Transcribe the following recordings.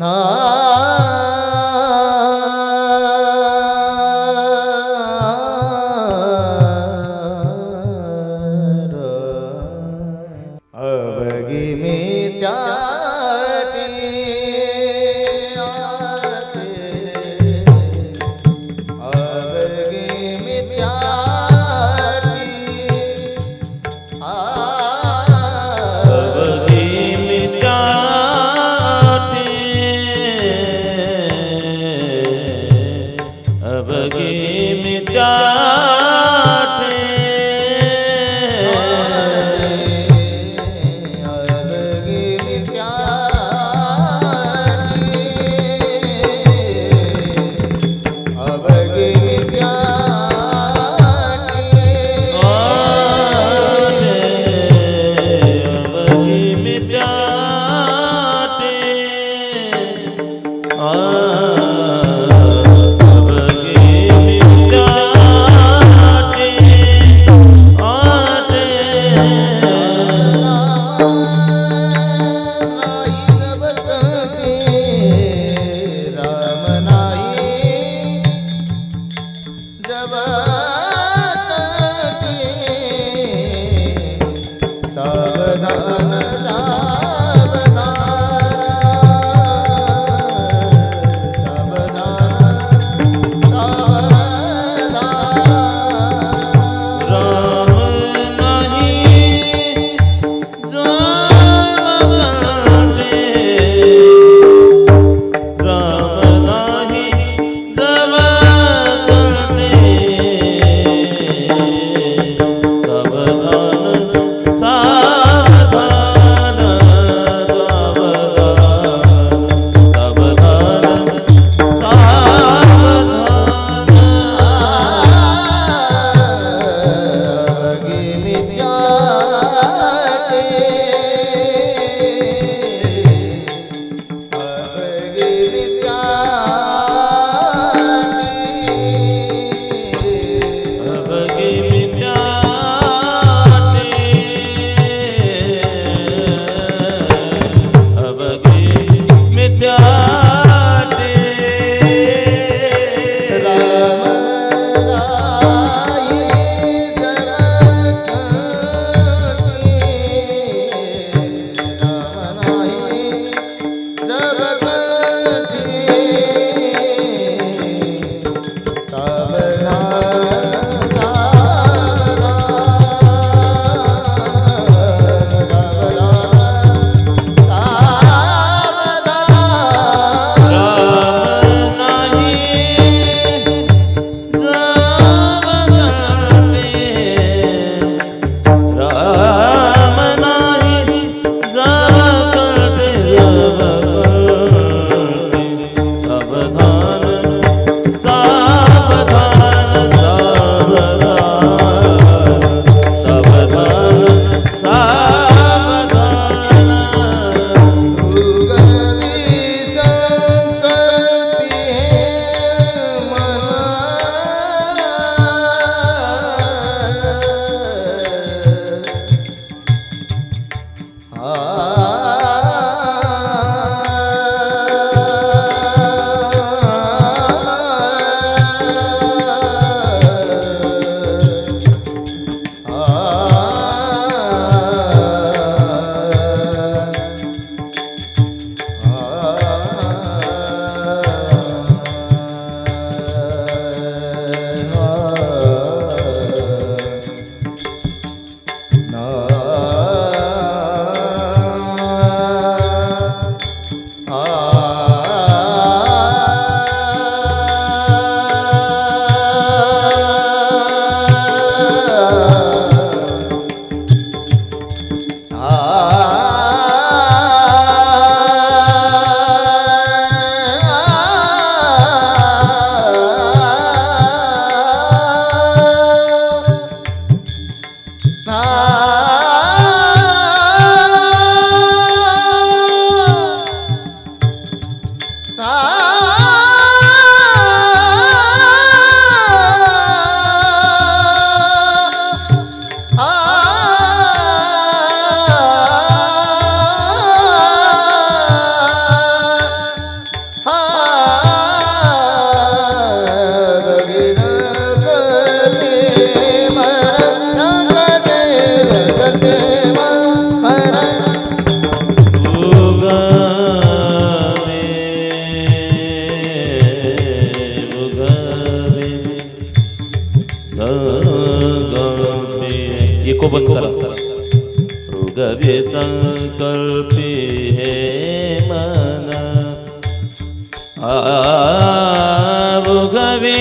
अवघी मी त्याटी अवघी मी त्याटी अवघी मी त्याटी अवघी मी त्याटी सोबत करा. उगवे संकल्पी हे मन उगवे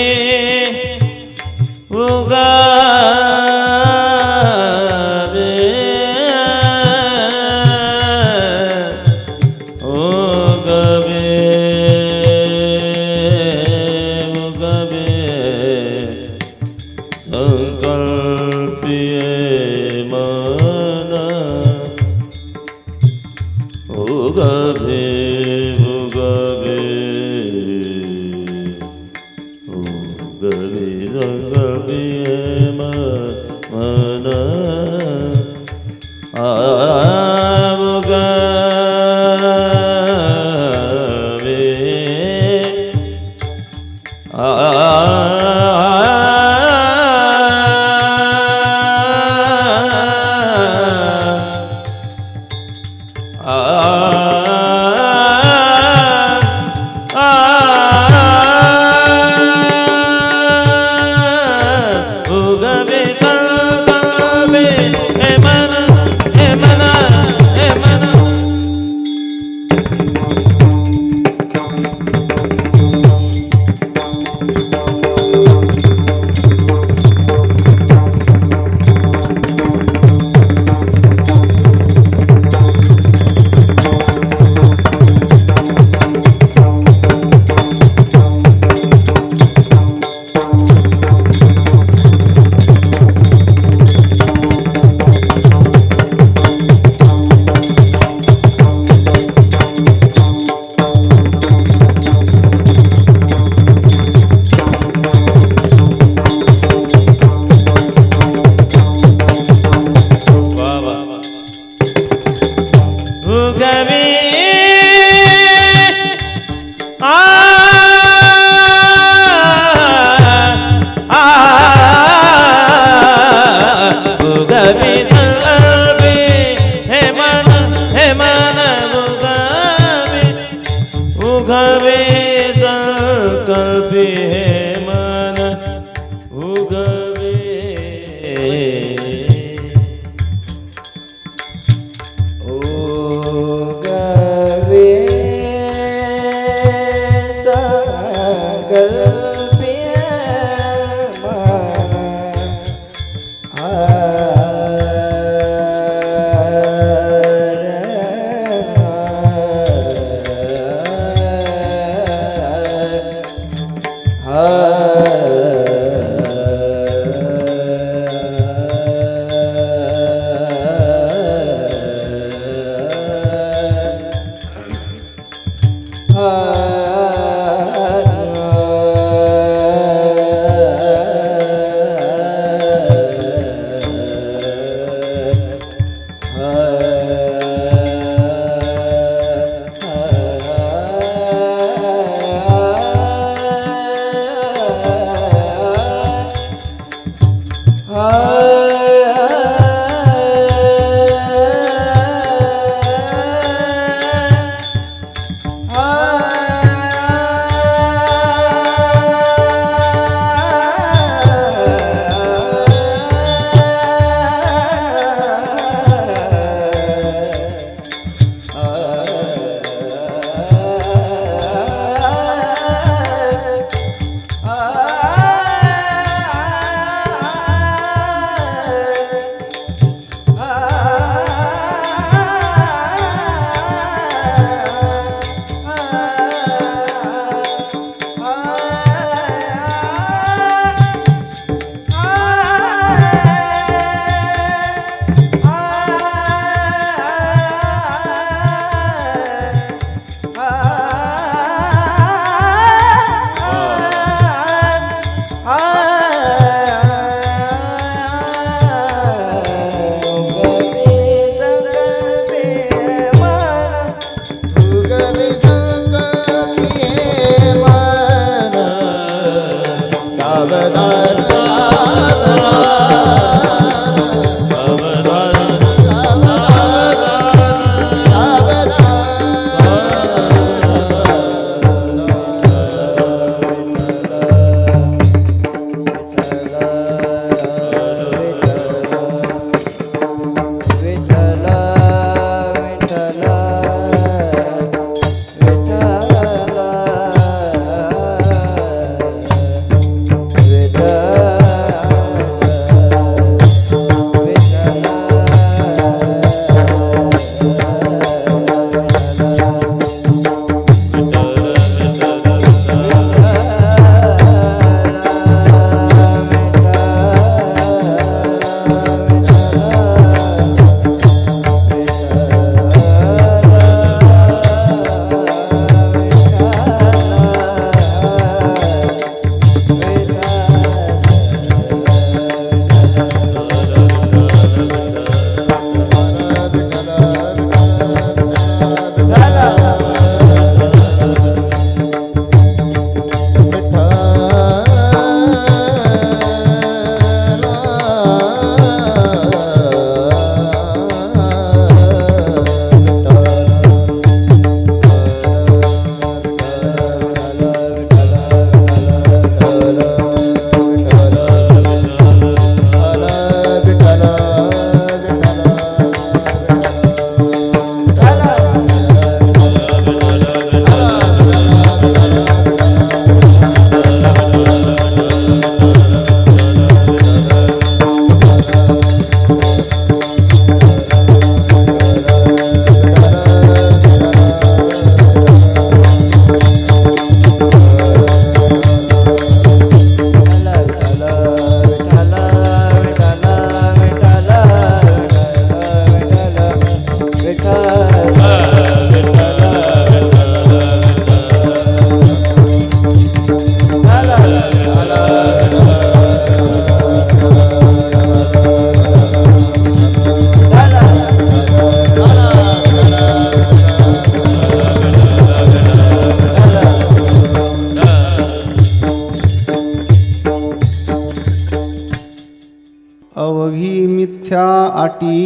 आटी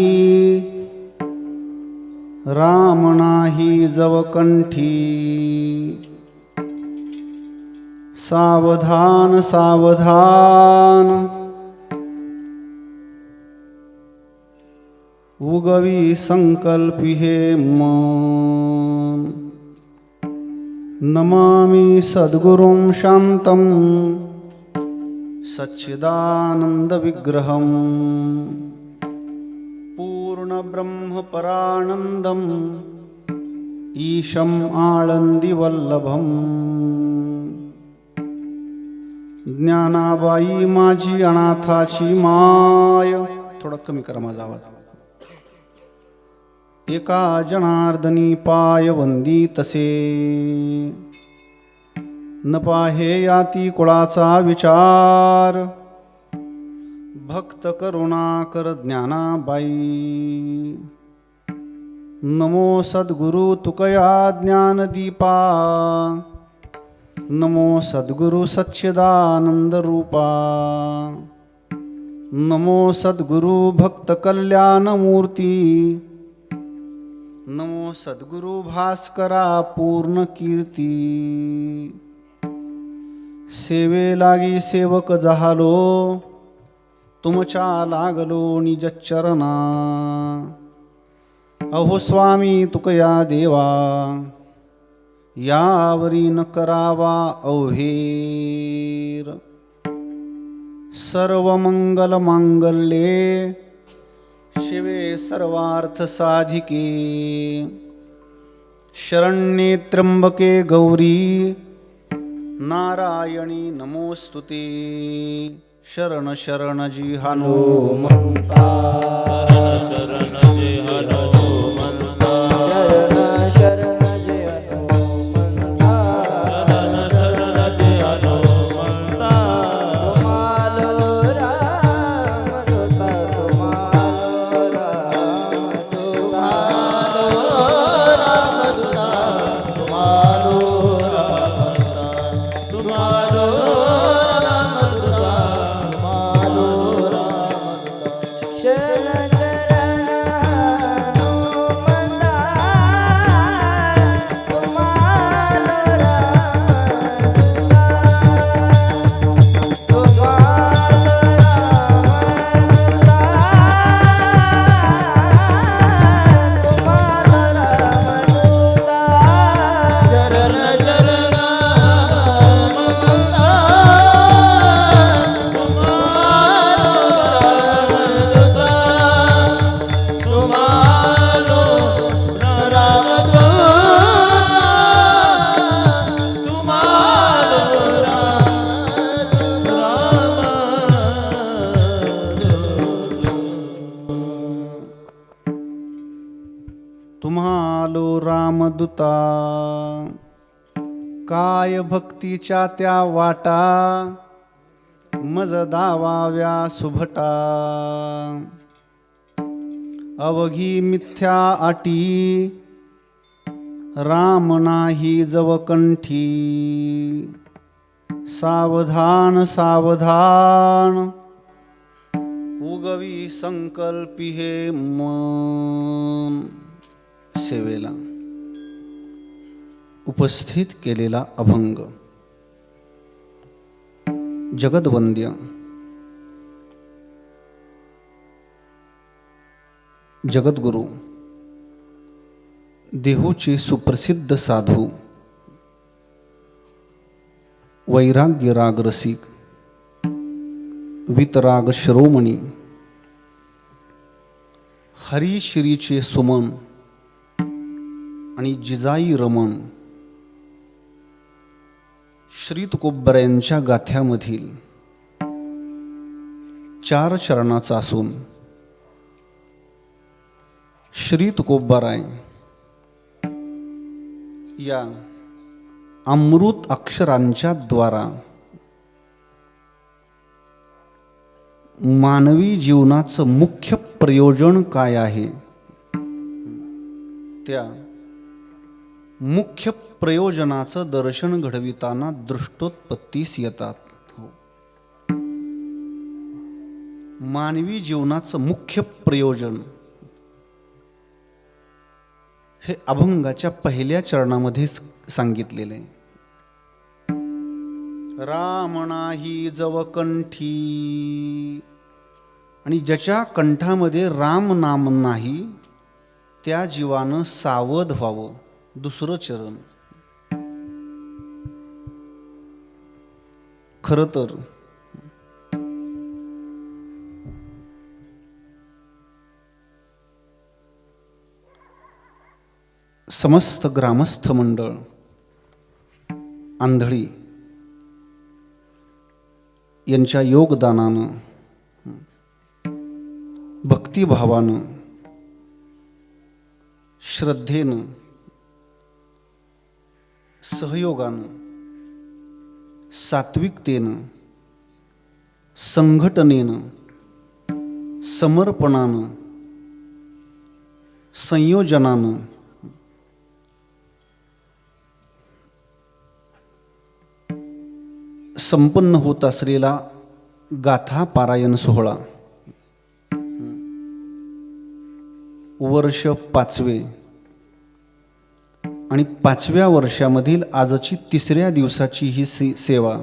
राम नाही जवकंठी सावधान सावधान उगवी संकल्पी हे मन नमामि सद्गुरुं शांतं सच्चिदानंद विग्रहं पूर्ण ब्रह्म परानंदं ईशं आळंदी वल्लभं ज्ञानाबाई माझी अनाथाची माय. थोडा कमी करा माझा आवाज. एका जनार्दनी पाय वंदी तसे न पाहे याती कुळाचा विचार भक्त करुणाकर ज्ञानाबाई. नमो सद्गुरु तुकया ज्ञानदीपा नमो सद्गुरु सच्चिदानंद रूपा नमो सद्गुरु भक्त कल्याण मूर्ती नमो सद्गुरु भास्करा पूर्ण कीर्ती. सेवे लागी सेवक झालो तुमच्या लागलो निज चरणा. अहो स्वामी तुकया देवा यावरी न करावा अवहेर. सर्व मंगल मांगल्ये शिवे सर्वार्थ साधिके शरण्ये त्र्यंबके गौरी नारायणी नमोस्तुते. शरण शरण जी हनुमंता शरण जे हनुमंता शरण शरण जय हनुमंता शरण जे हनुमंता तुम्हालो राम दूता तुम्हालो राम दूता तुम्हालो राम दूता तुम्हालो राम दूता तुम्हालो राम दूता. शरण शरण हनुमंता तुम्हालो राम दूता तुम्हालो शरण शरण हनुमंता तुम्हालो रामदूता तुम्हालो तुम्हालो रामदूता. काय भक्तीच्या त्या वाटा मज दावाव्या सुभटा. अवघी मिथ्या आटी राम नाही जवकंठी सावधान सावधान उगवी संकल्पी हे मन. सेवेला उपस्थित केलेला अभंग जगद्वंद्य जगद्गुरु देहूचे सुप्रसिद्ध साधू वैराग्य राग रसिक वितराग शिरोमणी हरिश्रीचे सुमन आणि जिजाई रमण श्री तुकोबऱ्यांच्या गाथ्यामधील 4 चरणाचा असून श्री तुकोबराय या अमृत अक्षरांच्या द्वारा मानवी जीवनाचं मुख्य प्रयोजन काय आहे त्या मुख्य प्रयोजनाचं दर्शन घडविताना दृष्टोत्पत्तीस येतात. मानवी जीवनाचं मुख्य प्रयोजन हे अभंगाच्या पहिल्या चरणामध्ये सांगितलेलं आहे. राम नाही जव कंठी, आणि ज्याच्या कंठामध्ये राम नाम नाही त्या जीवानं सावध व्हावं. दुसरं चरण. खरं तर समस्त ग्रामस्थ मंडळ आंधळी यांच्या योगदानानं, भक्तिभावानं, श्रद्धेनं, सहयोगानं, सात्विकतेनं, संघटनेनं, समर्पणानं, संयोजनानं संपन्न होत असलेला गाथा पारायण सोहळा वर्ष 5वे आणि 5व्या वर्षामधील आजची 3ऱ्या दिवसाची ही सेवा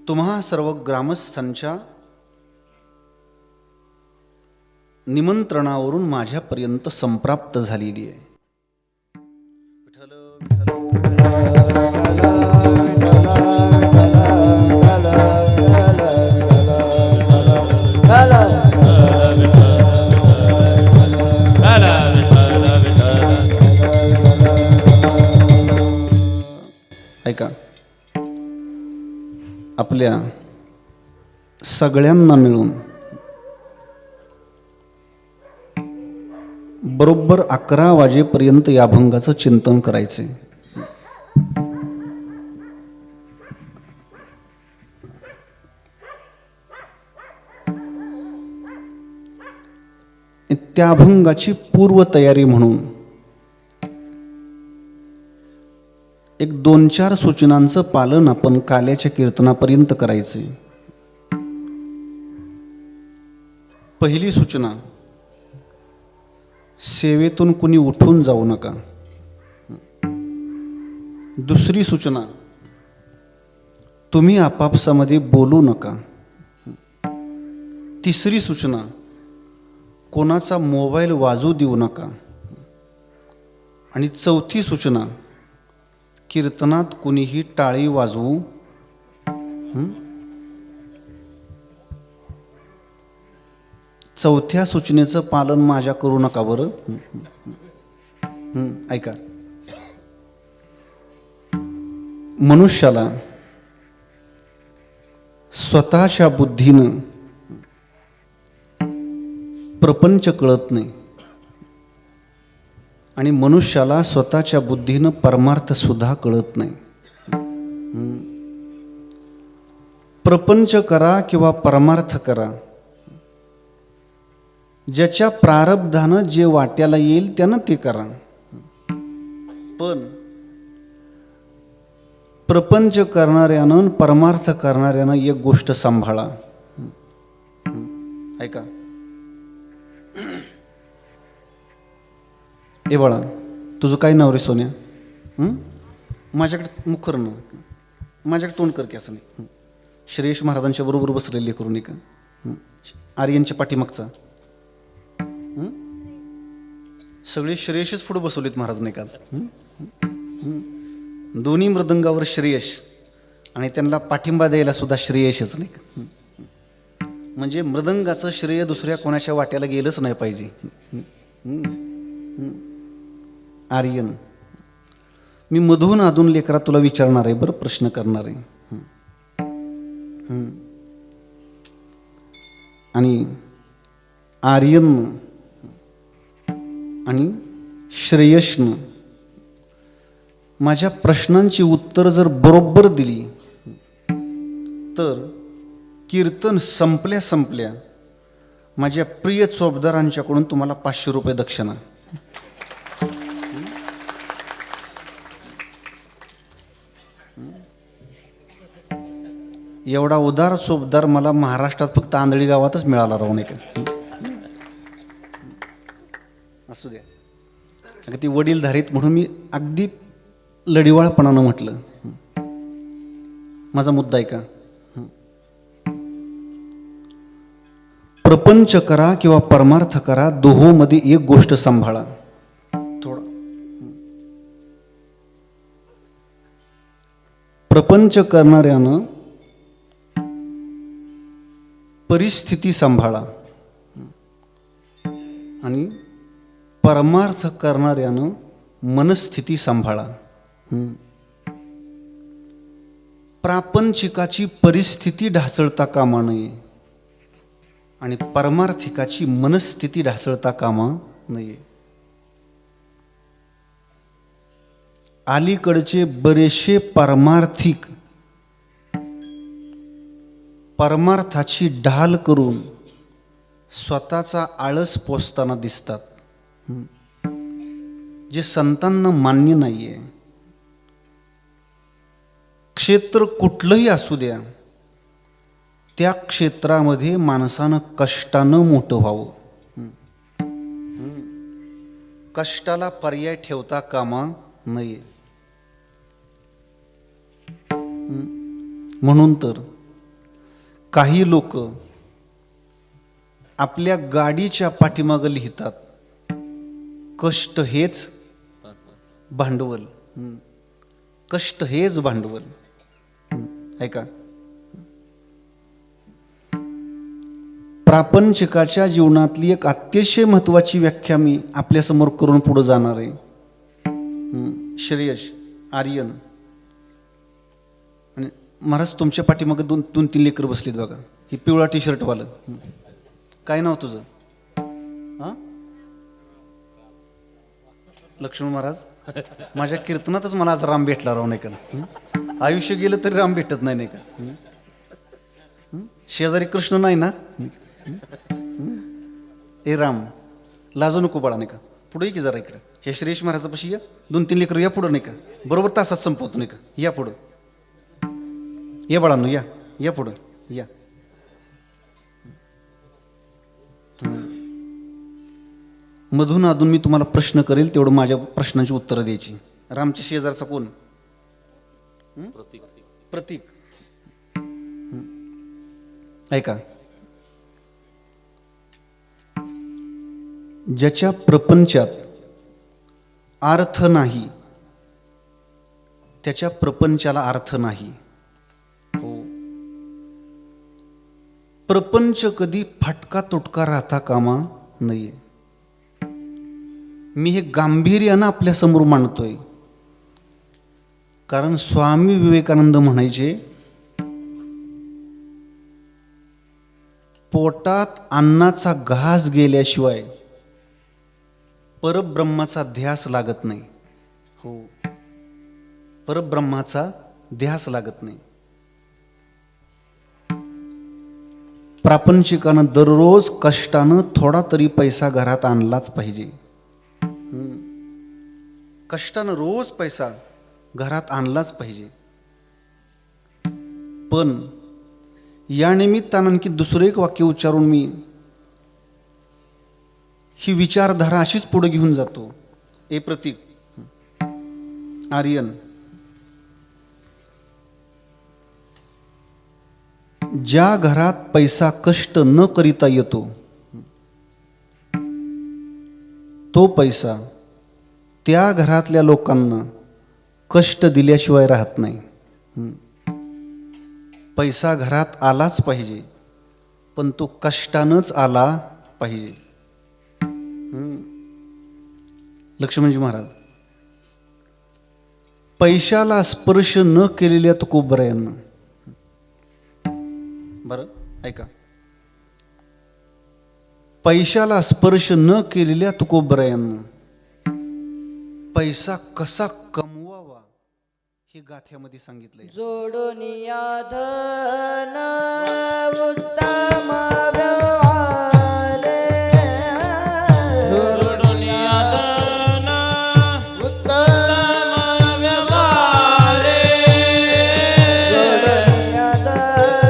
तुम्हा सर्व ग्रामस्थांच्या निमंत्रणावरून माझ्यापर्यंत संप्राप्त झालेली आहे. ऐका, आपल्या सगळ्यांना मिळून बरोबर 11 वाजेपर्यंत या अभंगाचं चिंतन करायचंय. त्या अभंगाची पूर्वतयारी म्हणून एक 2-4 सूचनांचं पालन आपण काल्याच्या कीर्तनापर्यंत करायचंय. पहिली सूचना, सेवेतून कुणी उठून जाऊ नका. दुसरी सूचना, तुम्ही आपापसामध्ये बोलू नका. तिसरी सूचना, कोणाचा मोबाईल वाजू देऊ नका. आणि चौथी सूचना, कीर्तनात कुणीही टाळी वाजवू चौथ्या सूचनेचं पालन माझ्या करू नका बरं. ऐका, मनुष्याला स्वतःच्या बुद्धीनं प्रपंच कळत नाही आणि मनुष्याला स्वतःच्या बुद्धीनं परमार्थ सुद्धा कळत नाही. प्रपंच करा किंवा परमार्थ करा, ज्याच्या प्रारब्धानं जे वाट्याला येईल त्यानं ते करा. पण प्रपंच करणाऱ्यानं परमार्थ करणाऱ्यानं एक गोष्ट सांभाळा. ऐका, ए बाळा, तुझं काय नाव रे सोन्या? माझ्याकडे मुखर न, माझ्याकडे तोंड कर की असं नाही. श्रेयश महाराजांच्या बरोबर बसलेले करू नये का? आर्यनच्या पाठीमागचा सगळे श्रेयशच पुढे बसवलेत महाराज नाही का? दोन्ही मृदंगावर श्रेयश आणि त्यांना पाठिंबा द्यायला सुद्धा श्रेयशच नाही का? म्हणजे मृदंगाचं श्रेय दुसऱ्या कोणाच्या वाट्याला गेलंच नाही पाहिजे. आर्यन, मी मधून अधून लेकरा तुला विचारणार आहे बरं, प्रश्न करणार आहे. आणि आर्यन आणि श्रेयसनं माझ्या प्रश्नांची उत्तर जर बरोबर दिली तर कीर्तन संपल्या संपल्या माझ्या प्रिय चोपदारांच्याकडून तुम्हाला 500 रुपये दक्षिणा. एवढा उदार चोपदार मला महाराष्ट्रात फक्त आंधळी गावातच मिळाला राहू नये का. असू द्या. अगं ती वडीलधारीत म्हणून मी अगदी लढिवाळपणानं म्हटलं. माझा मुद्दा आहे का. प्रपंच करा किंवा परमार्थ करा, दोहोमध्ये एक गोष्ट सांभाळा. थोडा प्रपंच करणाऱ्यानं परिस्थिती सांभाळा आणि परमार्थ करणाऱ्यानं मनस्थिती सांभाळा. प्रापंचिकाची परिस्थिती ढासळता कामा नये आणि परमार्थिकाची मनस्थिती ढासळता कामा नये. अलीकडचे बरेचसे परमार्थिक परमार्थाची ढाल करून स्वतःचा आळस पोसताना दिसतात, जे संतांना मान्य नाहीये. क्षेत्र कुठलंही असू द्या, त्या क्षेत्रामध्ये माणसानं कष्टानं मोठं व्हावं. कष्टाला पर्याय ठेवता कामा नये. म्हणून तर काही लोक आपल्या गाडीच्या पाठीमागं लिहितात, कष्ट हेच भांडवल. कष्ट हेच भांडवल. ऐका, प्रापंचिकाच्या जीवनातली एक अतिशय महत्वाची व्याख्या मी आपल्यासमोर करून पुढे जाणार आहे. श्रेयश आर्यन आणि महाराज तुमच्या पाठीमागे दोन तीन लेकरं बसलीत बघा. ही पिवळा टी शर्टवालं, काय नाव तुझं? हां, लक्ष्मण महाराज. माझ्या कीर्तनातच मला आज राम भेटला राव नाही का. आयुष्य गेलं तरी राम भेटत नाही का. शेजारी कृष्ण नाही ना. ए राम, लाजू नको बाळा नाही का. पुढे की जरा इकडं हे श्रेयश महाराजापाशी या. 2-3 लेकरं या पुढं नाही का. बरोबर तासात संपवतो नाही का. या पुढं या बाळांनो, या या पुढं या. मधून अधून मी तुम्हाला प्रश्न करेल, तेवढं माझ्या प्रश्नांची उत्तरं द्यायची. रामच्या शेजारचा कोण? प्रतीक. ऐका, ज्याच्या प्रपंचात अर्थ नाही त्याच्या प्रपंचाला अर्थ नाही. हो, प्रपंच कधी फटका तुटका राहता कामा नये. मी हे गांभीर्यानं आपल्या समोर मांडतोय, कारण स्वामी विवेकानंद म्हणायचे, पोटात अन्नाचा घास गेल्याशिवाय परब्रह्माचा ध्यास लागत नाही. हो, परब्रह्माचा ध्यास लागत नाही. प्रापंचिकानं दररोज कष्टानं थोडा तरी पैसा घरात आणलाच पाहिजे. कष्टानं रोज पैसा घरात आणलाच पाहिजे. पण या निमित्तानं आणखी दुसरं एक वाक्य उच्चारून मी ही विचारधारा अशीच पुढे घेऊन जातो. ए प्रतीक, आर्यन, ज्या घरात पैसा कष्ट न करिता येतो, तो पैसा त्या घरातल्या लोकांना कष्ट दिल्याशिवाय राहत नाही. पैसा घरात आलाच पाहिजे, पण तो कष्टानंच आला पाहिजे. लक्ष्मणजी महाराज, पैशाला स्पर्श न केलेल्या तुकोबरायांना, बरं ऐका, पैशाला स्पर्श न केलेल्या तुकोबरायांना पैसा कसा कमवावा हे गाथ्यामध्ये सांगितलंय. जोडून या धन उत्तम व्यवहारे, जोडून या धन उत्तम व्यवहारे, जोडून या धन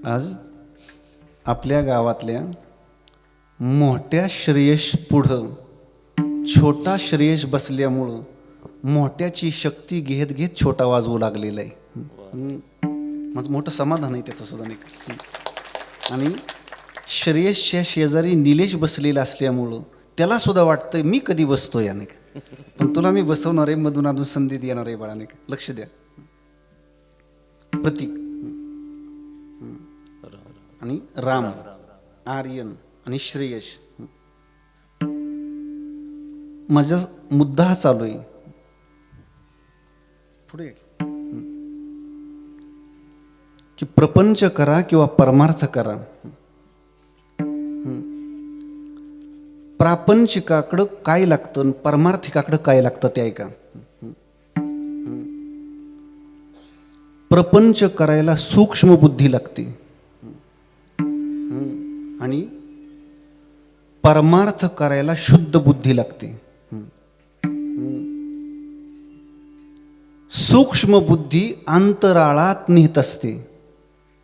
आज आपल्या गावातल्या मोठ्या श्रेयश पुढं छोटा श्रेयश बसल्यामुळं मोठ्याची शक्ती घेत घेत छोटा वाजवू लागलेला आहे. माझं मोठं समाधान आहे त्याचं सुद्धा नाही. आणि श्रेयसच्या शेजारी निलेश बसलेला असल्यामुळं त्याला सुद्धा वाटतंय मी कधी बसतो याने, पण तुला मी बसवणार आहे, मधून अधून संधी देणार आहे बाळाने, लक्ष द्या. प्रतीक आणि राम, आर्यन आणि श्रेयश. माझा मुद्दा हा चालू आहे. पुढे की प्रपंच करा किंवा परमार्थ करा, प्रापंचिकाकडं काय लागतं आणि परमार्थिकाकडं काय लागतं ते ऐका. प्रपंच करायला सूक्ष्म बुद्धी लागते आणि परमार्थ करायला शुद्ध बुद्धी लागते. सूक्ष्म बुद्धी अंतराळात निहित असते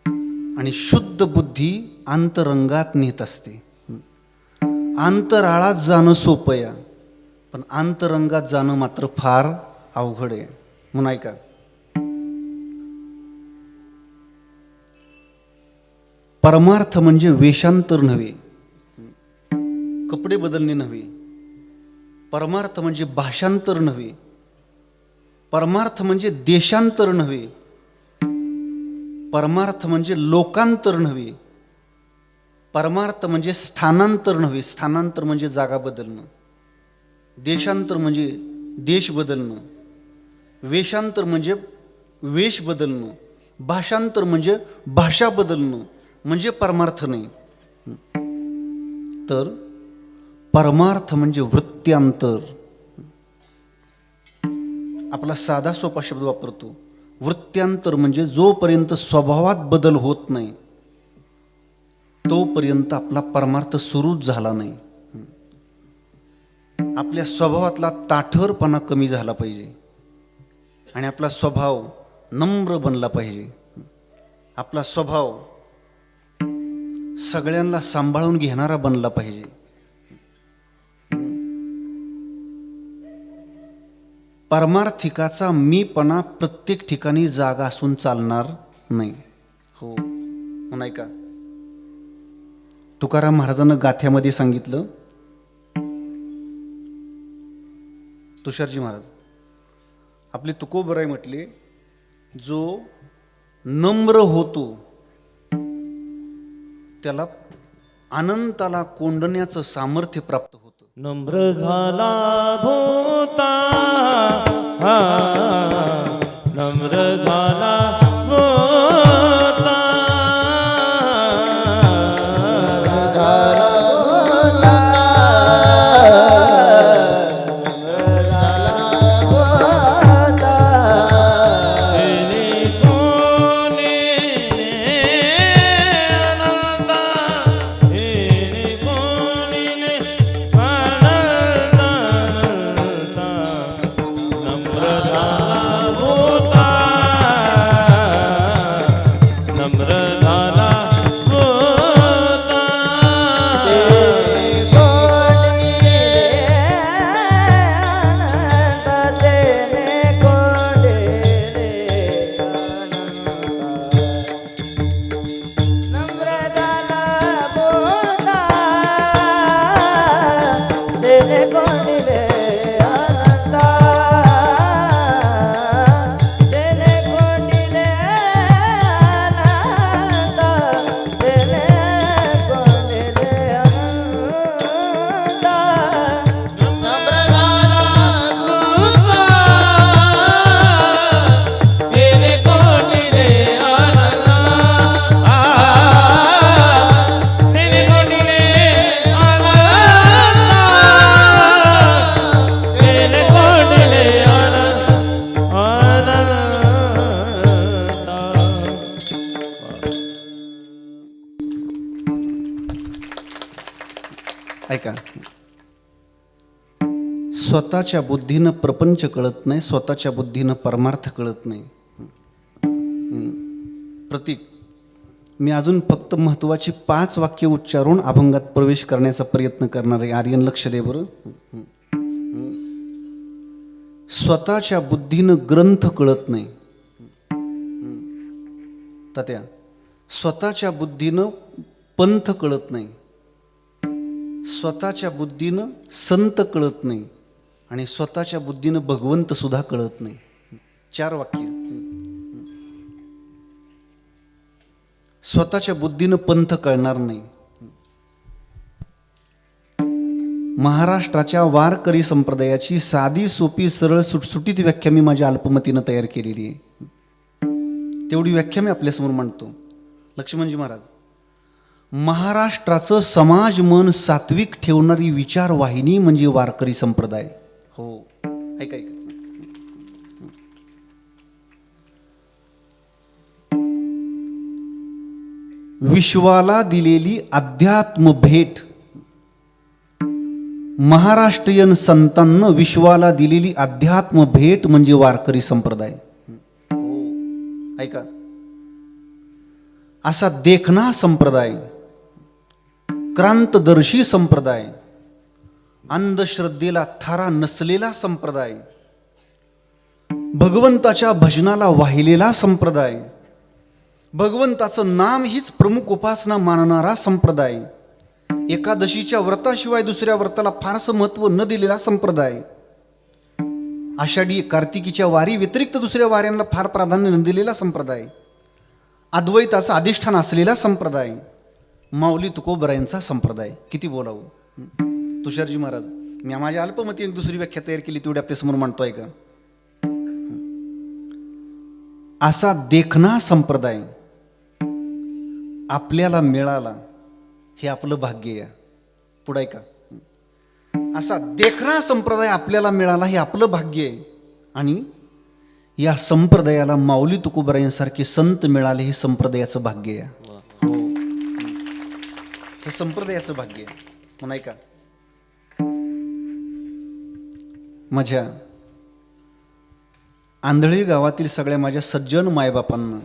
आणि शुद्ध बुद्धी अंतरंगात निहित असते. अंतराळात जाणं सोपं आहे, पण अंतरंगात जाणं मात्र फार अवघड आहे. म्हणून ऐका, परमार्थ म्हणजे वेषांतर नव्हे, कपडे बदलणे नव्हे. परमार्थ म्हणजे भाषांतर नव्हे. परमार्थ म्हणजे देशांतर नव्हे. परमार्थ म्हणजे लोकांतर नव्हे. परमार्थ म्हणजे स्थानांतर नव्हे. स्थानांतर म्हणजे जागा बदलणं. देशांतर म्हणजे देश बदलणं. वेषांतर म्हणजे वेश बदलणं. भाषांतर म्हणजे भाषा बदलणं, म्हणजे परमार्थ नाही. तर परमार्थ म्हणजे वृत्त्यांतर. आपला साधा सोपा शब्द वापरतो. वृत्त्यांतर म्हणजे जोपर्यंत स्वभावात बदल होत नाही तोपर्यंत आपला परमार्थ सुरूच झाला नाही. आपल्या स्वभावातला ताठरपणा कमी झाला पाहिजे आणि आपला स्वभाव नम्र बनला पाहिजे. आपला स्वभाव सगळ्यांना सांभाळून घेणारा बनला पाहिजे. परमार्थिकाचा मीपणा प्रत्येक ठिकाणी जागा असून चालणार नाही. हो, म्हणून ऐका, तुकाराम महाराजांना गाथ्यामध्ये सांगितलं, तुषारजी महाराज आपले तुकोबराय म्हटले, जो नम्र होतो त्याला अनंताला कोंडण्याचं सामर्थ्य प्राप्त होतं. नम्र झाला भूता, नम्र झाला भूता, ऐका, स्वतःच्या बुद्धीनं प्रपंच कळत नाही, स्वतःच्या बुद्धीनं परमार्थ कळत नाही. प्रतीक मी अजून फक्त महत्त्वाची 5 वाक्य उच्चारून अभंगात प्रवेश करण्याचा प्रयत्न करणार आहे. आर्यन लक्ष दे बरं. स्वतःच्या बुद्धीनं ग्रंथ कळत नाही. तात्या, स्वतःच्या बुद्धीनं पंथ कळत नाही, स्वतःच्या बुद्धीनं संत कळत नाही आणि स्वतःच्या बुद्धीनं भगवंत सुद्धा कळत नाही. 4 वाक्य. स्वतःच्या बुद्धीनं पंथ कळणार नाही. महाराष्ट्राच्या वारकरी संप्रदायाची साधी सोपी सरळ सुटसुटीत व्याख्या मी माझ्या अल्पमतीनं तयार केलेली आहे. तेवढी व्याख्या मी आपल्यासमोर मांडतो. लक्ष्मणजी महाराज, महाराष्ट्राचं समाज मन सात्विक ठेवणारी विचार वाहिनी म्हणजे वारकरी संप्रदाय. हो, ऐका ऐका. विश्वाला दिलेली अध्यात्म भेट, महाराष्ट्रीयन संतांना विश्वाला दिलेली अध्यात्म भेट म्हणजे वारकरी संप्रदाय. ऐका, असा देखणा संप्रदाय, क्रांतदर्शी संप्रदाय, अंधश्रद्धेला थारा नसलेला संप्रदाय, भगवंताच्या भजनाला वाहिलेला संप्रदाय, भगवंताचं नाम हीच प्रमुख उपासना मानणारा संप्रदाय, एकादशीच्या व्रताशिवाय दुसऱ्या व्रताला फारसं महत्त्व न दिलेला संप्रदाय, आषाढी कार्तिकीच्या वारी व्यतिरिक्त दुसऱ्या वाऱ्यांना फार प्राधान्य न दिलेला संप्रदाय, अद्वैताचा अधिष्ठान असलेला संप्रदाय, माऊली तुकोबरायांचा संप्रदाय. किती बोलावं. तुषारजी महाराज, मी माझ्या अल्पमतीने दुसरी व्याख्या तयार केली, तेवढी आपल्यासमोर मांडतोय का. असा देखणा संप्रदाय आपल्याला मिळाला हे आपलं भाग्य आहे. पुढे का, असा देखणा संप्रदाय आपल्याला मिळाला हे आपलं भाग्य आहे. आणि या संप्रदायाला माऊली तुकोबरायांसारखे संत मिळाले हे संप्रदायाचं भाग्य आहे. हो, हे संप्रदायाचं भाग्य आहे. म्हणून ऐका, माझ्या आंधळी गावातील सगळ्या माझ्या सज्जन मायबापांना,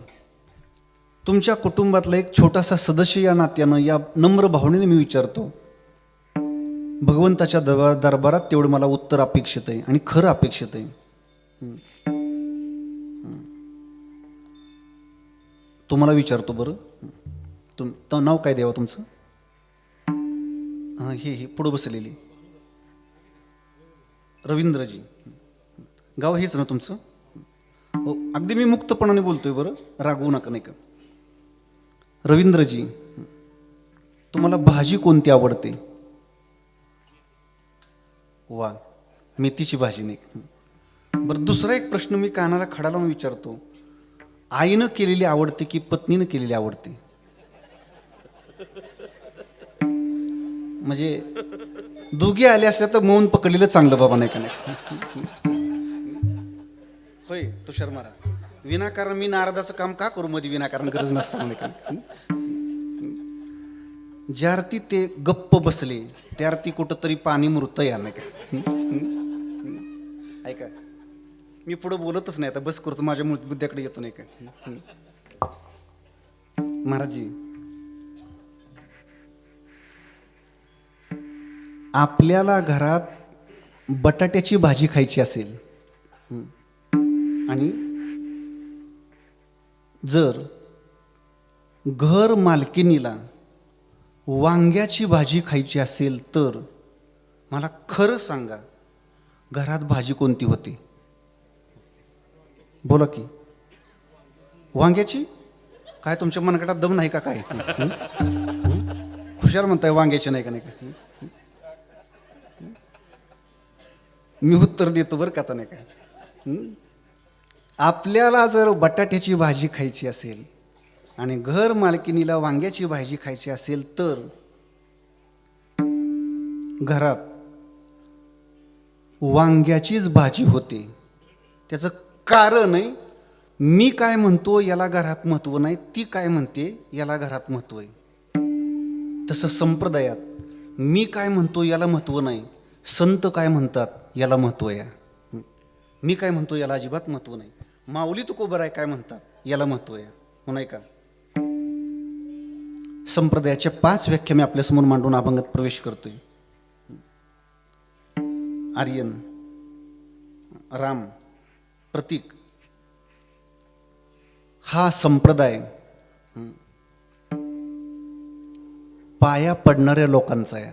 तुमच्या कुटुंबातला एक छोटासा सदस्य या नात्यानं, या नम्र भावनेने मी विचारतो, भगवंताच्या दरबारात तेवढं मला उत्तर अपेक्षित आहे आणि खरं अपेक्षित आहे. तुम्हाला विचारतो बरं, नाव काय द्यावं तुमचं. हां, हे पुढं बसलेली रवींद्रजी, गाव हेच ना तुमचं. हो, अगदी मी मुक्तपणाने बोलतोय बरं, रागवू नका. नाही का रवींद्रजी, तुम्हाला भाजी कोणती आवडते. वा, मेथीची भाजी. नाही. बरं, दुसरा एक प्रश्न मी कानाला खडा लावून विचारतो, आईनं केलेली आवडते की पत्नीनं केलेली आवडते. म्हणजे दोघी आले असल्या तर मौन पकडलेलं चांगलं बाबा. नाही का. नाही होय तुषार महाराज, विनाकारण मी नारदाचं काम का करू मध्ये, विनाकारण गरज नसताना. नाही का. ज्या अर्थी ते गप्प बसले त्या अर्थी कुठंतरी पाणी मुरत या. नाही का. ऐका, मी पुढं बोलतच नाही आता, बस करतो, माझ्या बुद्ध्याकडे येतो. नाही का महाराजजी, आपल्याला घरात बटाट्याची भाजी खायची असेल आणि जर घर मालकिनीला वांग्याची भाजी खायची असेल तर मला खरं सांगा, घरात भाजी कोणती होती. बोला की. वांग्याची. काय तुमच्या मनगटात दम नाही का काय. खुशाल म्हणताय वांग्याची नाही का. नाही का. मी उत्तर देतो बरं का. आता नाही का, आपल्याला जर बटाट्याची भाजी खायची असेल आणि घर मालकिनीला वांग्याची भाजी खायची असेल तर घरात वांग्याचीच भाजी होते. त्याचं कारण आहे, मी काय म्हणतो याला घरात महत्त्व नाही, ती काय म्हणते याला घरात महत्त्व आहे. तसं संप्रदायात मी काय म्हणतो याला महत्त्व नाही, संत काय म्हणतात याला महत्त्व आहे. मी काय म्हणतो याला अजिबात महत्त्व नाही, माऊली तुकोबराय काय म्हणतात याला महत्त्व आहे. हो नाही का. संप्रदायाच्या 5 व्याख्या मी आपल्यासमोर मांडून अभंगात प्रवेश करतोय. आर्यन, राम, प्रतीक हा संप्रदाय पाया पडणाऱ्या लोकांचा आहे.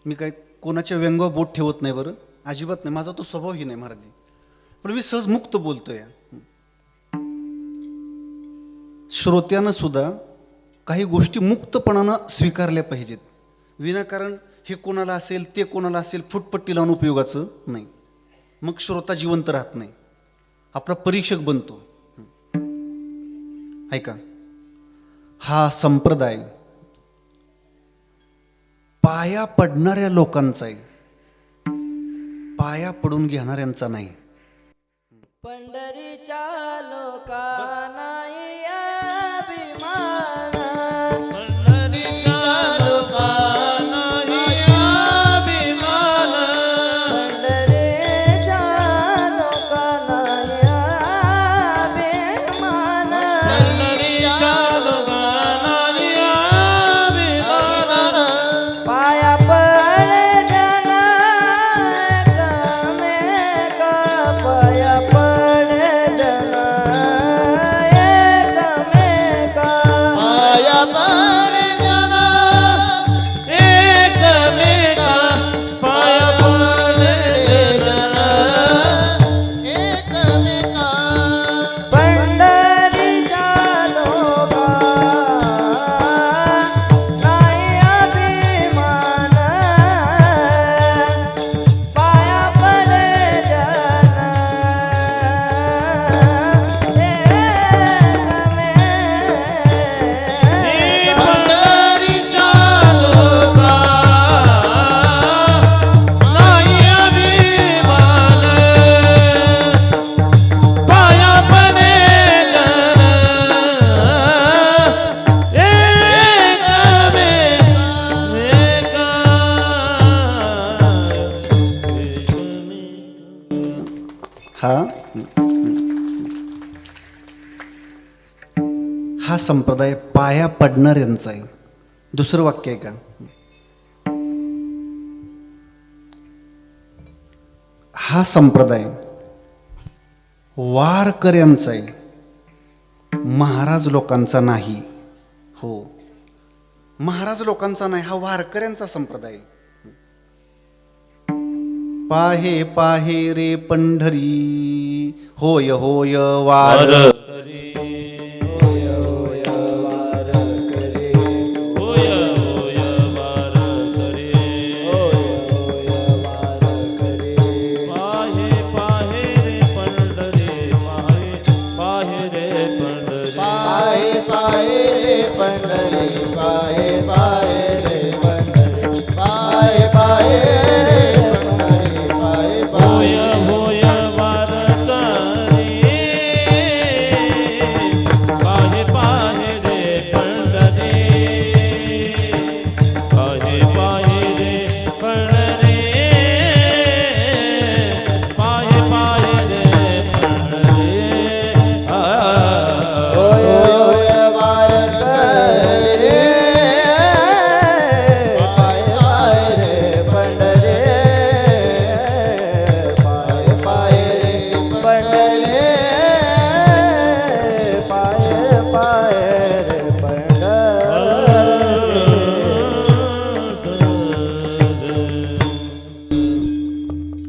मी काय कोणाच्या व्यंगावर बोट ठेवत नाही बरं, अजिबात नाही, माझा तो स्वभावही नाही महाराजजी, पण मी सहज मुक्त बोलतोय. श्रोत्यानं सुद्धा काही गोष्टी मुक्तपणानं स्वीकारल्या पाहिजेत. विनाकारण हे कोणाला असेल ते कोणाला असेल फुटपट्टी लावून उपयोगाचं नाही. मग श्रोता जिवंत राहत नाही, आपला परीक्षक बनतो. ऐका, हा संप्रदाय पाया पडणाऱ्या लोकांचा आहे, पाया पडून घेणाऱ्यांचा नाही. पंढरीच्या लोकांना अभिमान, पंढरीच्या लोकांना अभिमान, पंढरीच्या लोकांना अभिमान, पंढरीच्या लोकांना अभिमान, पाया पडे जन एकमेक, पाया पडे जन एकमेक, पाया पडे जन एकमेका, पाया पडे जन एकमेका. पंढरीच्या लोकांना अभिमान, पाया पडे जन एकमेक. पंढरीच्या लोकांना अभिमान, पाया पडे जन हा संप्रदाय पाया पडणाऱ्यांचा आहे. दुसरं वाक्य आहे का, हा संप्रदाय वारकऱ्यांचा आहे, महाराज लोकांचा नाही. हो, महाराज लोकांचा नाही, हा वारकऱ्यांचा संप्रदाय आहे. पाहे पाहे रे पंढरी, होय होय वार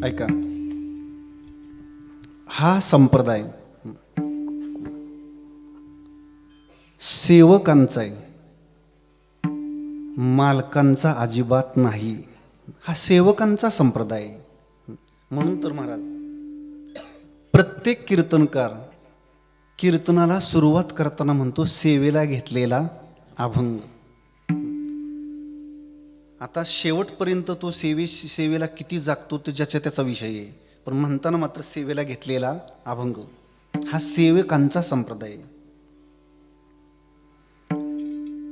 ऐका, हा संप्रदाय सेवकांचा आहे, मालकांचा अजिबात नाही. हा सेवकांचा संप्रदाय आहे. म्हणून तर महाराज प्रत्येक कीर्तनकार कीर्तनाला सुरुवात करताना म्हणतो सेवेला घेतलेला अभंग. आता शेवटपर्यंत तो सेवेला किती जागतो ते ज्याचा त्याचा विषय आहे, पण म्हणताना मात्र सेवेला घेतलेला अभंग हा सेवकांचा संप्रदाय आहे.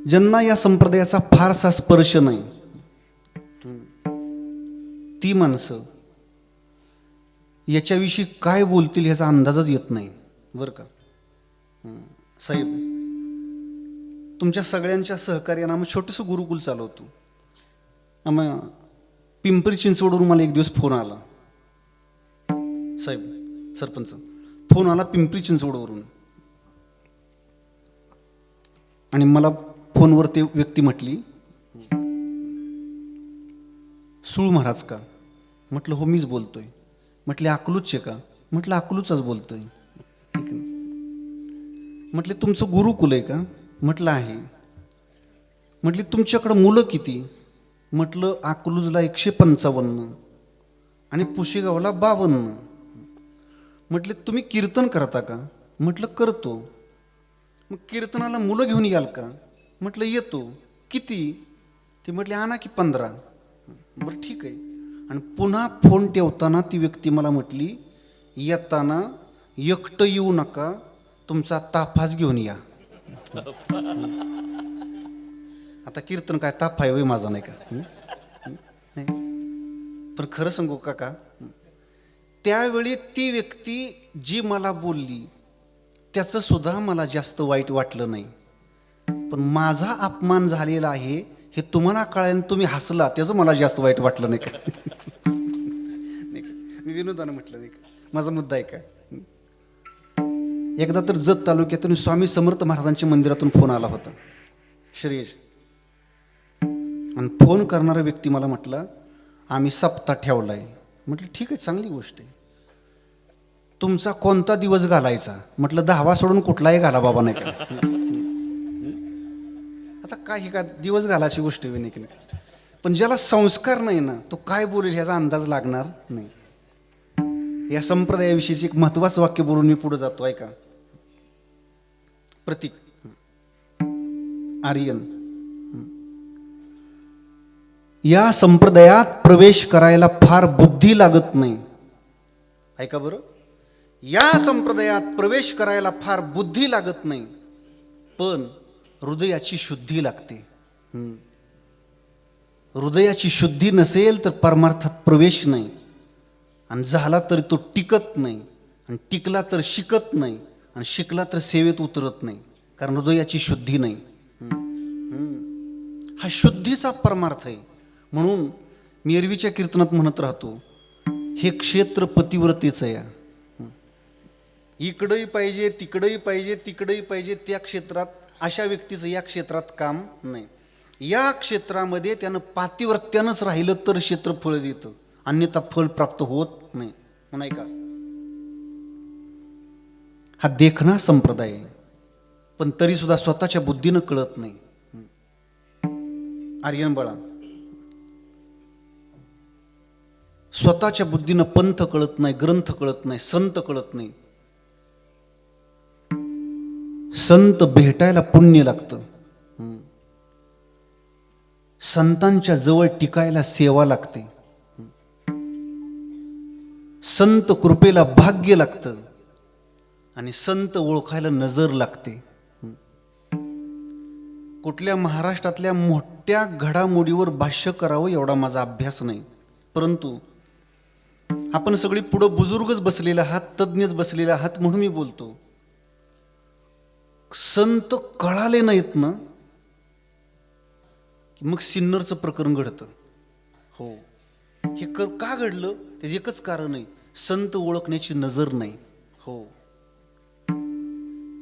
ज्यांना या संप्रदायाचा फारसा स्पर्श नाही ती माणसं याच्याविषयी काय बोलतील ह्याचा अंदाजच येत नाही बरं का. साहेब, तुमच्या सगळ्यांच्या सहकार्यानं आम्ही छोटंसं गुरुकुल चालवतो. आम्ही पिंपरी चिंचवडवरून मला एक दिवस फोन आला, साहेब सरपंच फोन आला पिंपरी चिंचवडवरून, आणि मला फोनवर ते व्यक्ती म्हटली, सुळ महाराज का? म्हटलं हो मीच बोलतोय. म्हटले अकलूजचे का? म्हटलं अकलूजचाच बोलतोय. म्हटले तुमचं गुरुकुल आहे का? म्हटलं आहे. म्हटले तुमच्याकडं मुलं किती? म्हटलं अकलूजला 155 आणि पुशेगावला 52. म्हटले तुम्ही कीर्तन करता का? म्हटलं करतो. मग कीर्तनाला मुलं घेऊन याल का? म्हटलं येतो. किती? ते म्हटले आणा की 15. बरं ठीक आहे. आणि पुन्हा फोन ठेवताना ती व्यक्ती मला म्हटली, येताना एकटं येऊ नका, तुमचा ताफाच घेऊन या. आता कीर्तन काय ताफा आहे माझा नाही का? नाही. पण खरं सांगू काका, त्यावेळी ती व्यक्ती जी मला बोलली त्याचं सुद्धा मला जास्त वाईट वाटलं नाही. पण माझा अपमान झालेला आहे हे तुम्हाला कळायला तुम्ही हसला, त्याचं मला जास्त वाईट वाटलं नाही का? मी विनोदानं म्हटलं नाही का, माझा मुद्दा आहे का. एकदा तर जत तालुक्यातून स्वामी समर्थ महाराजांच्या मंदिरातून फोन आला होता, श्रेयश. आणि फोन करणारा व्यक्ती मला म्हटलं आम्ही सप्ताह ठेवलाय. म्हटलं ठीक आहे, चांगली गोष्ट आहे. तुमचा कोणता दिवस घालायचा? म्हटलं 10वा सोडून कुठलाही घाला बाबा नाही का. आता काही का दिवस घालायची गोष्ट नाही की नाही. पण ज्याला संस्कार नाही ना, तो काय बोलेल ह्याचा अंदाज लागणार नाही. या संप्रदायाविषयीचे एक महत्वाचं वाक्य बोलून मी पुढे जातो, ऐका. प्रतीक आर्यन, या संप्रदायात प्रवेश करायला फार बुद्धी लागत नाही. ऐका बरं, या संप्रदायात प्रवेश करायला फार बुद्धी लागत नाही, पण हृदयाची शुद्धी लागते. हृदयाची शुद्धी नसेल तर परमार्थात प्रवेश नाही, आणि झाला तर तो टिकत नाही, आणि टिकला तर शिकत नाही, आणि शिकला तर सेवेत उतरत नाही, कारण हृदयाची शुद्धी नाही. हा शुद्धीचा परमार्थ आहे. म्हणून मी एरवीच्या कीर्तनात म्हणत राहतो, हे क्षेत्र पतिव्रतेचं आहे. इकडंही पाहिजे, तिकडंही पाहिजे, तिकडंही पाहिजे. त्या क्षेत्रात अशा व्यक्तीचं या क्षेत्रात काम नाही. या क्षेत्रामध्ये त्यानं पातिव्रत्यानंच राहिलं तर क्षेत्र फळ देतं, अन्यथा फळ प्राप्त होत नाही. म्हणून ऐका, हा देखणा संप्रदाय आहे, पण तरी सुद्धा स्वतःच्या बुद्धीनं कळत नाही. आर्यन बाळा, स्वतःच्या बुद्धीनं पंथ कळत नाही, ग्रंथ कळत नाही, संत कळत नाही. संत भेटायला पुण्य लागतं, संतांच्या जवळ टिकायला सेवा लागते, संत कृपेला भाग्य लागतं, आणि संत ओळखायला नजर लागते. कुठल्या महाराष्ट्रातल्या मोठ्या घडामोडीवर भाष्य करावं एवढा माझा अभ्यास नाही, परंतु आपण सगळी पुढं बुजुर्गच बसलेले आहात, तज्ञच बसलेले आहात, म्हणून मी बोलतो. संत कळाले नाहीत ना की मग सिन्नरचं प्रकरण घडतं. हो, हे का घडलं त्याचं एकच कारण आहे, संत ओळखण्याची नजर नाही. हो,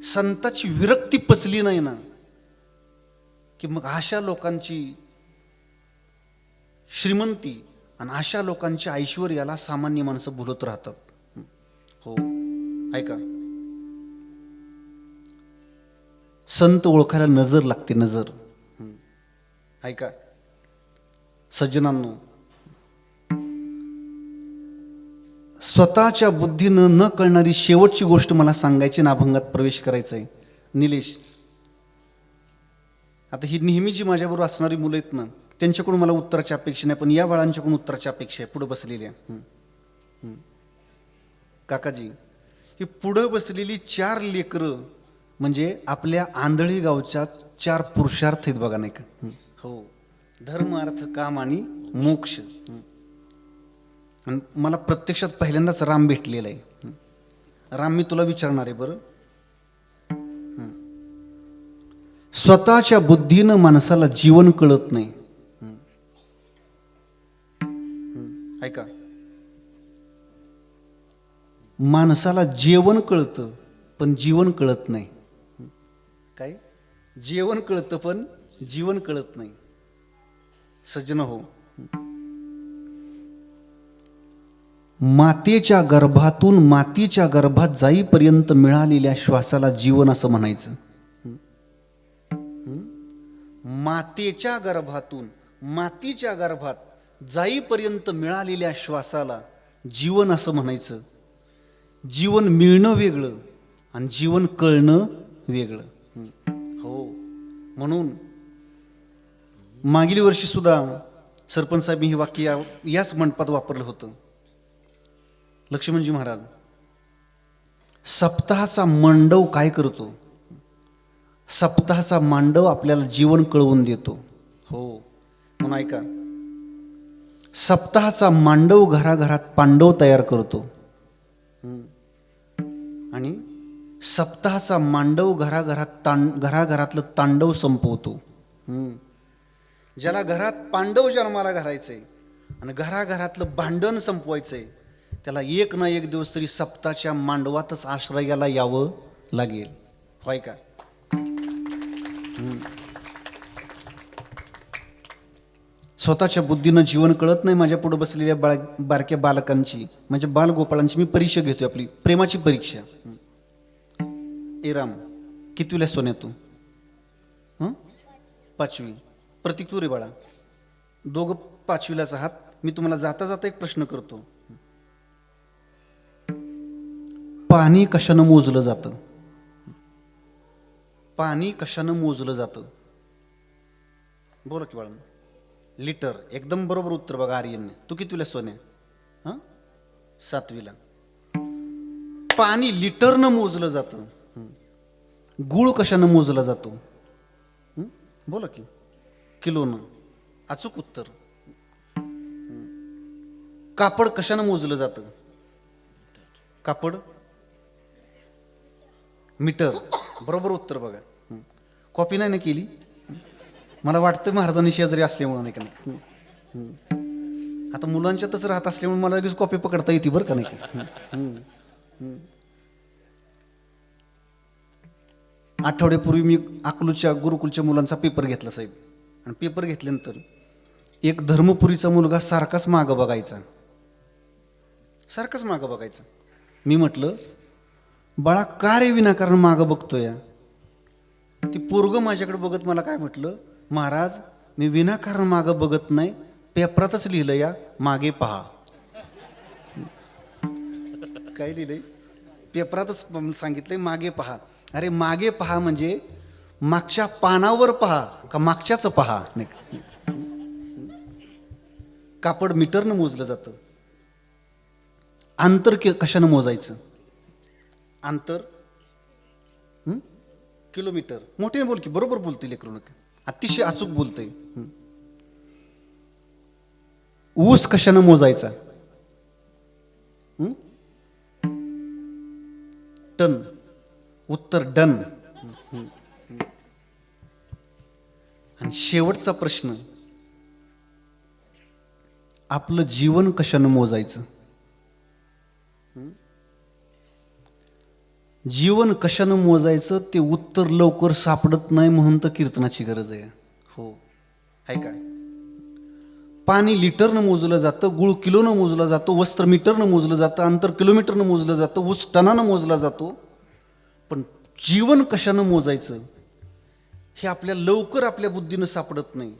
संताची विरक्ती पचली नाही ना की मग अशा लोकांची श्रीमंती आणि अशा लोकांच्या ऐश्वर्याला सामान्य माणसं भुलत राहतात. हो, ऐका, संत ओळखायला नजर लागते, नजर. ऐका सज्जनांनो, स्वतःच्या बुद्धीनं न कळणारी शेवटची गोष्ट मला सांगायची ना, अभंगात प्रवेश करायचा आहे. निलेश, आता ही नेहमी जी माझ्याबरोबर असणारी मुलं आहेत ना, त्यांच्याकडून मला उत्तराची अपेक्षा नाही, पण या बाळांच्याकडून उत्तराची अपेक्षा आहे, पुढे बसलेल्या. काकाजी, ही पुढे बसलेली 4 लेकरं म्हणजे आपल्या आंधळी गावच्या 4 पुरुषार्थ आहेत बघा, नाही का. हो, धर्म, अर्थ, काम आणि मोक्ष. आणि मला प्रत्यक्षात पहिल्यांदाच राम भेटलेला आहे. राम, मी तुला विचारणार आहे बरं, स्वतःच्या बुद्धीनं माणसाला जीवन कळत नाही. ऐका, माणसाला जेवण कळतं पण जीवन कळत नाही. काय? जेवण कळतं पण जीवन कळत नाही. सज्जन हो, मातेच्या गर्भातून मातीच्या गर्भात जाईपर्यंत मिळालेल्या श्वासाला जीवन असं म्हणायचं. मातेच्या गर्भातून मातीच्या गर्भात जाईपर्यंत मिळालेल्या श्वासाला जीवन असं म्हणायचं. जीवन मिळणं वेगळं आणि जीवन कळणं वेगळं. हो, म्हणून मागील वर्षी सुद्धा सरपंच साहेब हे वाक्य याच मंडपात वापरलं होतं. लक्ष्मणजी महाराज, सप्ताहाचा मांडव काय करतो? सप्ताहाचा मांडव आपल्याला जीवन कळवून देतो. हो, म्हणून ऐका, सप्ताहाचा मांडव घराघरात पांडव तयार करतो आणि सप्ताहाचा मांडव घराघरातलं तांडव संपवतो. ज्याला घरात पांडव जन्माला घालायचंय आणि घराघरातलं भांडण संपवायचंय, त्याला एक ना एक दिवस तरी सप्ताहाच्या मांडवातच आश्रयाला यावं लागेल. होय का? स्वतःच्या बुद्धीनं जीवन कळत नाही. माझ्या पुढे बसलेल्या बारक्या बालकांची, म्हणजे बालगोपाळांची मी परीक्षा घेतोय, आपली प्रेमाची परीक्षा. ए राम, कितवीला सोन्या तू? 5वी. प्रतीक तू रे बाळा, दोघं 5वीलाच आहात. मी तुम्हाला जाता जाता एक प्रश्न करतो. पाणी कशानं मोजलं जातं? पाणी कशानं मोजलं जातं? बोला की बाळा. लिटर. एकदम बरोबर उत्तर बघा आर्यनने. तू कितवीला सोन्या? 7वीला. पाणी लिटरनं मोजलं जातं. गुळ कशानं मोजला जातो? बोला की. किलोनं. अचूक उत्तर. कापड कशानं मोजलं जातं? कापड मीटर. बरोबर उत्तर बघा. कॉपी नाही ना केली? मला वाटतं महाराजांनी शेजारी असल्यामुळे नाही का नाही. आता मुलांच्यातच राहत असल्यामुळे मला लगेच कॉपी पकडता येते बरं का नाही का. आठवड्यापूर्वी मी अकलूच्या गुरुकुलच्या मुलांचा पेपर घेतला साहेब. आणि पेपर घेतल्यानंतर एक धर्मपुरीचा मुलगा सारखाच मागं बघायचा. मी म्हटलं, बाळा का रे विनाकारण मागं बघतोय? ती पोरग माझ्याकडे बघत मला काय म्हटलं, महाराज मी विनाकारण मागं बघत नाही, पेपरातच लिहिलं या मागे पहा. काय लिहिलंय? पेपरातच सांगितलंय मागे पहा. अरे मागे पहा म्हणजे मागच्या पानावर पहा का मागच्याच पहा? नाही. कापड मीटरनं मोजलं जातं. अंतर कशानं मोजायचं? अंतर किलोमीटर. मोठे बोल की. बरोबर बोलते लेकरू नका. अतिशय अचूक बोलतंय. ऊस कशानं मोजायचा? टन. उत्तर डन. आणि शेवटचा प्रश्न, आपलं जीवन कशानं मोजायचं? जीवन कशानं मोजायचं ते उत्तर लवकर सापडत नाही, म्हणून तर कीर्तनाची गरज आहे. हो, आहे काय? पाणी लिटरनं मोजलं जातं, गुळ किलोनं मोजला जातो, वस्त्र मीटरनं मोजलं जातं, अंतर किलोमीटरनं मोजलं जातं, ऊस टनानं मोजला जातो. पण जीवन कशानं मोजायचं हे आपल्या लवकर आपल्या बुद्धीनं सापडत नाही,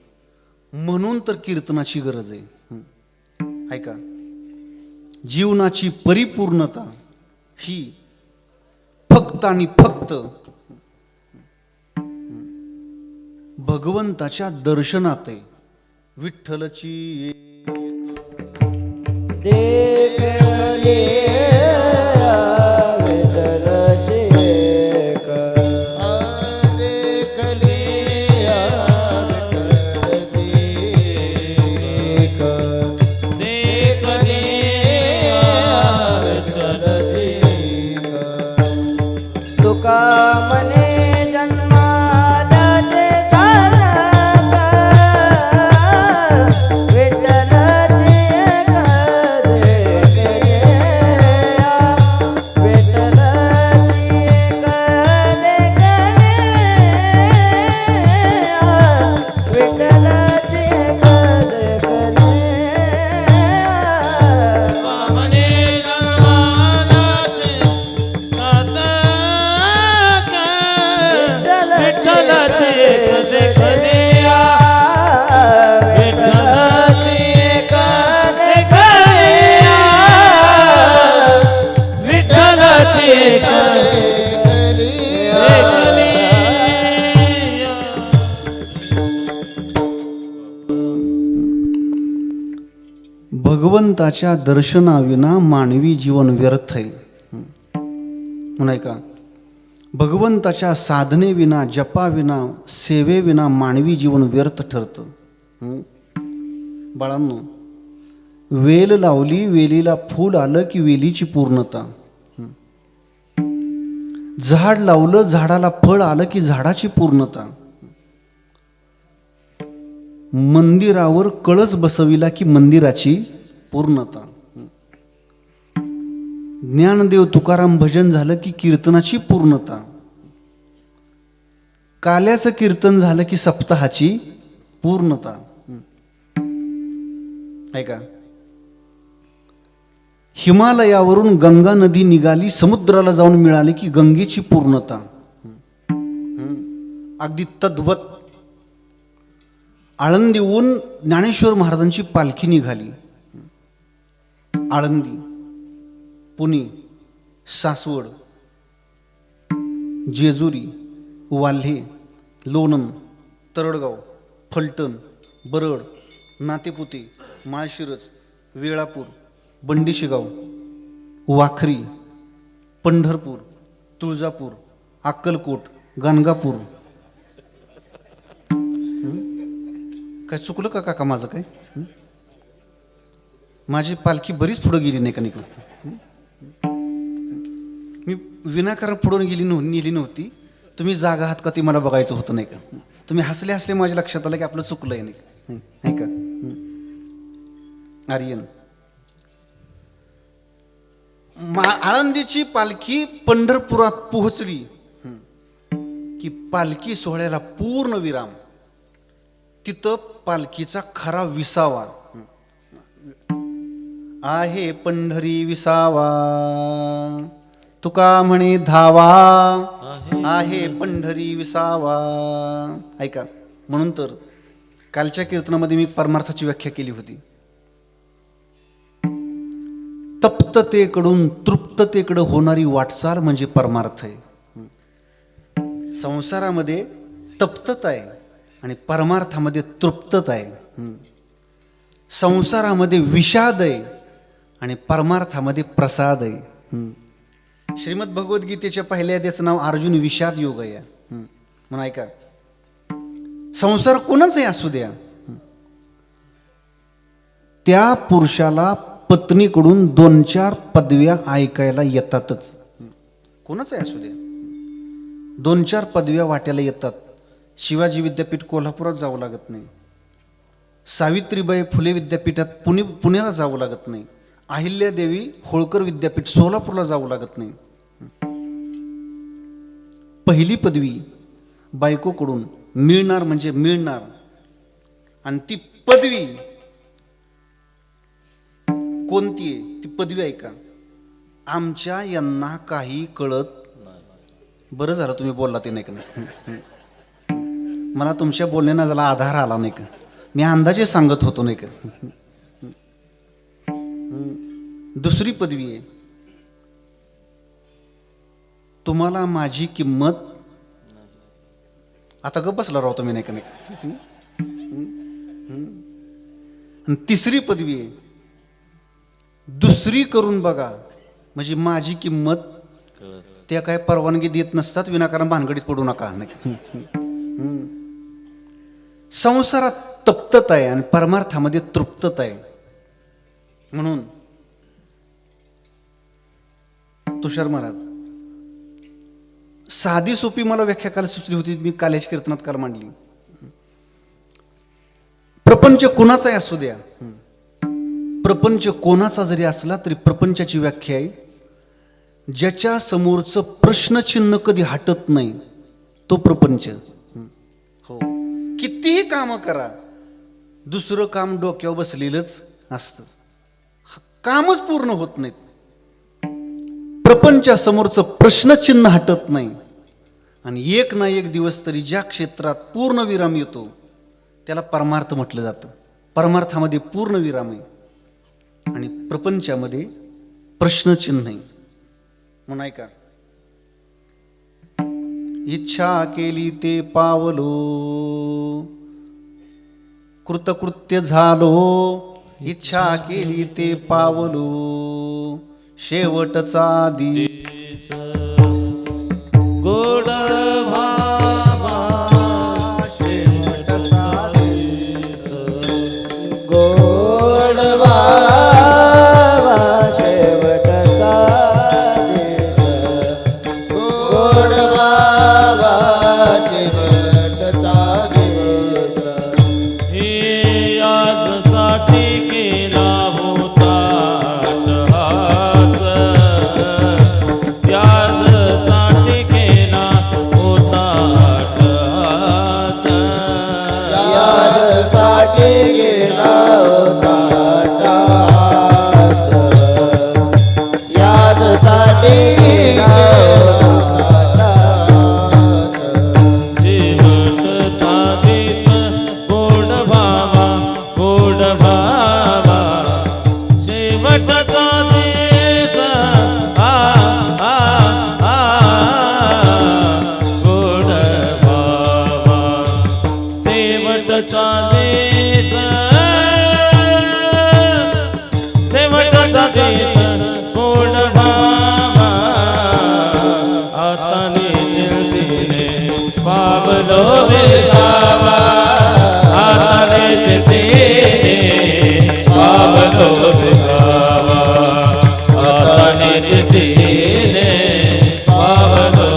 म्हणून तर कीर्तनाची गरज आहे. ऐका, जीवनाची परिपूर्णता ही फक्त आणि फक्त भगवंताच्या दर्शनात आहे. विठ्ठलची देखले विठ्ठलची एक. देखले विठ्ठलची एक. देखले विठ्ठलची एक. तुका मने जन्माला भगवंताच्या दर्शनाविना मानवी जीवन व्यर्थ आहे. म्हणून ऐका, भगवंताच्या साधनेविना, जपाविना, सेवेविना मानवी जीवन व्यर्थ ठरतं. बाळांनो, वेल लावली, वेलीला फूल आलं की वेलीची पूर्णता. झाड लावलं, झाडाला फळ आलं की झाडाची पूर्णता. मंदिरावर कळस बसविला की मंदिराची पूर्णता. ज्ञानदेव तुकाराम भजन झालं की कीर्तनाची पूर्णता. काल्याचं कीर्तन झालं की सप्ताहाची पूर्णता. ऐका, हिमालयावरून गंगा नदी निघाली, समुद्राला जाऊन मिळाली की गंगेची पूर्णता. अगदी तद्वत आळंदीहून ज्ञानेश्वर महाराजांची पालखी निघाली. आळंदी, पुणे, सासवड, जेजुरी, वाल्हे, लोणंद, तरडगाव, फलटण, बरड, नातेपुते, माळशिरस, वेळापूर, बंडिशेगाव, वाखरी, पंढरपूर, तुळजापूर, अक्कलकोट, गाणगापूर. काय चुकलं का काका माझं? काय माझी पालखी बरीच पुढं गेली नाही का? नाही, मी विनाकारण पुढून नेली नव्हती. तुम्ही जागा आहात का ते मला बघायचं होतं, नाही का? तुम्ही हसले माझ्या लक्षात आलं की आपलं चुकलंय, नाही का? आर्यन, आळंदीची पालखी पंढरपुरात पोहोचली की पालखी सोहळ्याला पूर्ण विराम. तिथं पालखीचा खरा विसावा आहे. पंढरी विसावा तुका म्हणे धावा, आहे पंढरी विसावा. ऐका, म्हणून तर कालच्या कीर्तनामध्ये मी परमार्थाची व्याख्या केली होती. तप्ततेकडून तृप्ततेकडे होणारी वाटचाल म्हणजे परमार्थ आहे. संसारामध्ये तप्तता आहे आणि परमार्थामध्ये तृप्तता आहे. संसारामध्ये विषाद आहे आणि परमार्थामध्ये प्रसाद आहे. श्रीमद भगवद्गीतेच्या पहिल्या अध्यायाचं नाव अर्जुन विषाद योग आहे. म्हणून ऐका, संसार कोणाचाही असू द्या, त्या पुरुषाला पत्नीकडून 2-4 पदव्या ऐकायला येतातच. कोणाचाही असू द्या, 2-4 पदव्या वाट्याला येतात. शिवाजी विद्यापीठ कोल्हापुरात जावं लागत नाही. सावित्रीबाई फुले विद्यापीठात पुण्याला जावं लागत नाही. अहिल्यादेवी होळकर विद्यापीठ सोलापूरला जावं लागत नाही. पहिली पदवी बायकोकडून मिळणार म्हणजे मिळणार. आणि ती पदवी कोणती आहे? ती पदवी ऐका, आमच्या यांना काही कळत. बरं झालं तुम्ही बोलला ते, नाही का? मला तुमच्या बोलण्याला झाला आधार आला, नाही का? मी अंदाजे सांगत होतो, नाही का? दुसरी पदवी आहे, तुम्हाला माझी किंमत. आता गप्प बसला राहतो मी, नाही का? आणि तिसरी पदवी आहे, दुसरी करून बघा म्हणजे माझी किंमत. त्या काय परवानगी देत नसतात, विनाकारण भानगडीत पडू नका, नाही. संसारात तप्तता आहे आणि परमार्थामध्ये तृप्तता आहे. म्हणून तुषार महाराज साधी सोपी मला व्याख्या काल सुचली होती, मी काल्याच्या कीर्तनात काल मांडली. प्रपंच कोणाचाही असू द्या, प्रपंच कोणाचा जरी असला तरी प्रपंचाची व्याख्या आहे, ज्याच्या समोरचं प्रश्नचिन्ह कधी हटत नाही तो प्रपंच. हो, कितीही काम करा, दुसरं काम डोक्यावर बसलेलंच असतं, कामच पूर्ण होत नाहीत. प्रपंचासमोरचं प्रश्नचिन्ह हटत नाही. आणि एक ना एक दिवस तरी ज्या क्षेत्रात पूर्ण विराम येतो त्याला परमार्थ म्हटलं जातं. परमार्थामध्ये पूर्ण विराम आहे आणि प्रपंचामध्ये प्रश्नचिन्ह आहे. म्हणून ऐका, इच्छा केली ते पावलो, कृतकृत्य झालो, इच्छा केली ते पावलो शेवटचा दिस गोड भावा शेवटचा दिस गोड बाबा शेवटचा दिस गोड बाबा शेवटचा दिवस हे आजसाठी केला होता अट्टहास याजसाठी केला होता अट्टहास यादसाठी गेला होता टास यादसाठी गेला होता टास शेवटचा दिस गोड भावा शेवटचा दिस आ आ आ गोड भावा शेवटचा दिस गोड भावा आता निश्चितीने पावलो विसावा आता निश्चितीने पावलो विसावा आता निश्चितीने पावलो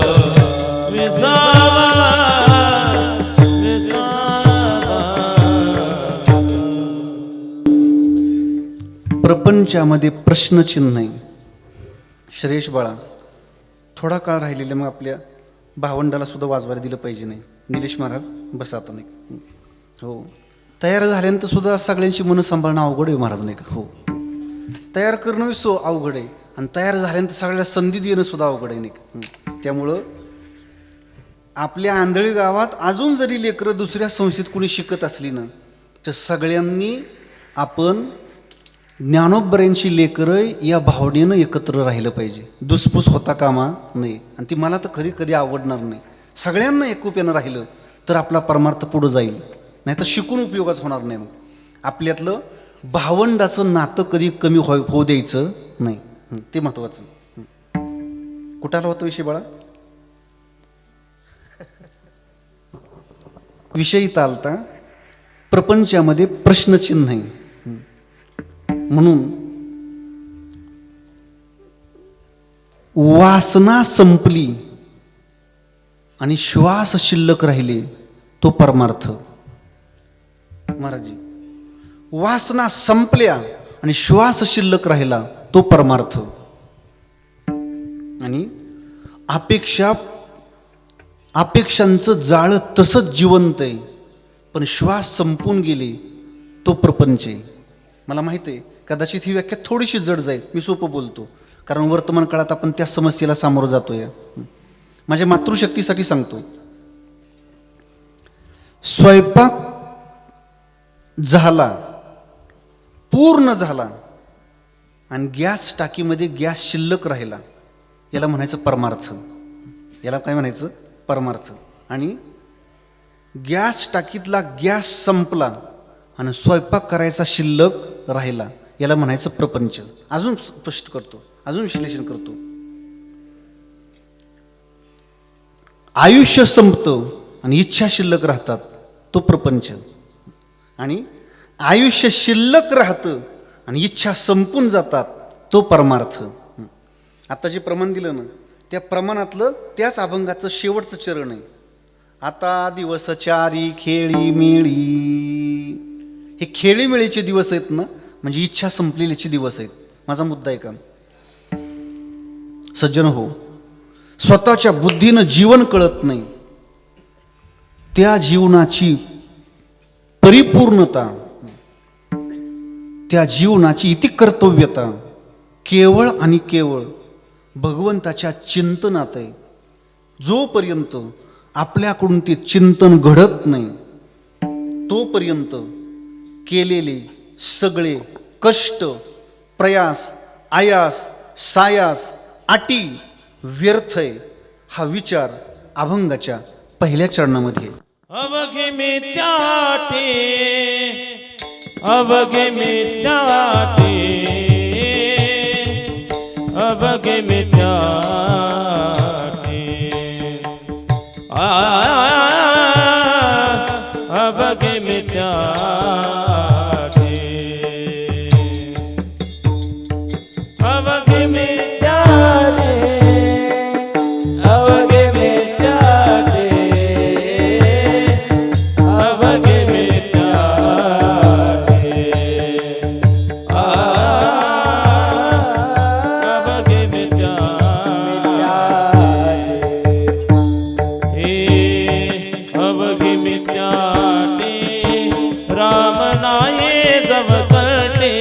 विसावा प्रपंचामध्ये प्रश्नचिन्ह आहे. श्रेयश बाळा, थोडा काळ राहिलेला मग आपल्या भावंडाला सुद्धा वाजवायला दिलं पाहिजे. नाही निलेश महाराज बस आता नाही. हो, तयार झाल्यानंतर सुद्धा सगळ्यांची मनं सांभाळणं अवघड आहे महाराज, नाही का? हो, तयार करणं अवघड आहे आणि तयार झाल्यानंतर सगळ्याला संधी देणं सुद्धा अवघड आहे, नाही का? त्यामुळं आपल्या आंधळी गावात अजून जरी लेकरं दुसऱ्या संस्थेत कुणी शिकत असली ना, तर सगळ्यांनी आपण ज्ञानोबऱ्यांची लेकरं या भावनेनं एकत्र राहिलं पाहिजे. दुसपूस होता कामा नाही. आणि ती मला तर कधी कधी आवडणार नाही. सगळ्यांना एकुप्यानं राहिलं तर आपला परमार्थ पुढं जाईल, नाही तर शिकून उपयोगाच होणार नाही. मग आपल्यातलं भावंडाचं नातं कधी कमी होऊ द्यायचं नाही, ते महत्त्वाचं. कुठाला होता विषय बाळा? विषयी चालता प्रपंचामध्ये प्रश्नचिन्ह आहे. म्हणून वासना संपली आणि श्वास शिल्लक राहिले तो परमार्थ. महाराजी, वासना संपल्या आणि श्वास शिल्लक राहिला तो परमार्थ. आणि अपेक्षांचं जाळं तसंच जिवंत आहे, पण श्वास संपून गेले तो प्रपंच आहे. मला माहिती आहे कदाचित ही व्याख्या थोडीशी जड जाईल, मी सोपं बोलतो, कारण वर्तमान काळात आपण त्या समस्येला सामोरं जातोय. माझ्या मातृशक्तीसाठी सांगतो. स्वयंपाक झाला, पूर्ण झाला आणि गॅस टाकीमध्ये गॅस शिल्लक राहिला, याला म्हणायचं परमार्थ. याला काय म्हणायचं? परमार्थ. आणि गॅस टाकीतला गॅस संपला आणि स्वयंपाक करायचा शिल्लक राहिला, याला म्हणायचं प्रपंच. अजून स्पष्ट करतो, अजून विश्लेषण करतो. आयुष्य संपतं आणि इच्छा शिल्लक राहतात तो प्रपंच. आणि आयुष्य शिल्लक राहतं आणि इच्छा संपून जातात तो परमार्थ. आता जे प्रमाण दिलं ना, त्या प्रमाणातलं त्याच अभंगाचं शेवटचं चरण आहे. आता दिवस चारी खेळी मेळी. हे खेळीमेळीचे दिवस आहेत ना, म्हणजे इच्छा संपलेल्याचे दिवस आहेत. माझा मुद्दा आहे का सज्जन हो, स्वतःच्या बुद्धीनं जीवन कळत नाही, त्या जीवनाची परिपूर्णता, त्या जीवनाची इति कर्तव्यता केवळ आणि केवळ भगवंताच्या चिंतनात आहे. जोपर्यंत आपल्याकडून ते चिंतन घडत नाही तोपर्यंत केलेले सगळे कष्ट, प्रयास, आयास, सायास, अटी व्यर्थ आहे. हा विचार अभंगाच्या पहिल्या चरणामध्ये. अवघे मी त्याटे अवघे मिथ्याटे अवघे मिथ्याटे अवघे मिथ्याटे अवघे मिथ्याटे अवघे मिथ्याटे अवघे मिथ्याटे अवघे मिथ्याटे हे अवघे मिथ्याटे राम नाये जव करते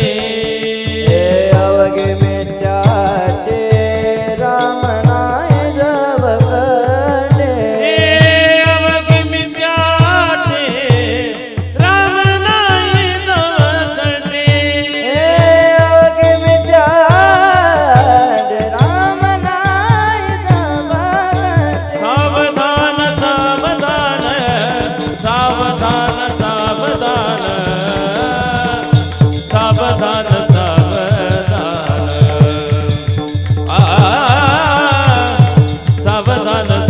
हे अवघे मिथ्याटे राम नाय जव करते हे अवघे मिथ्याटे राम नाये जव करते हे अवघे मिथ्याटे राम नाय जव करते सावधान सावधान सावधान सावधान सावधान सावधान सावधान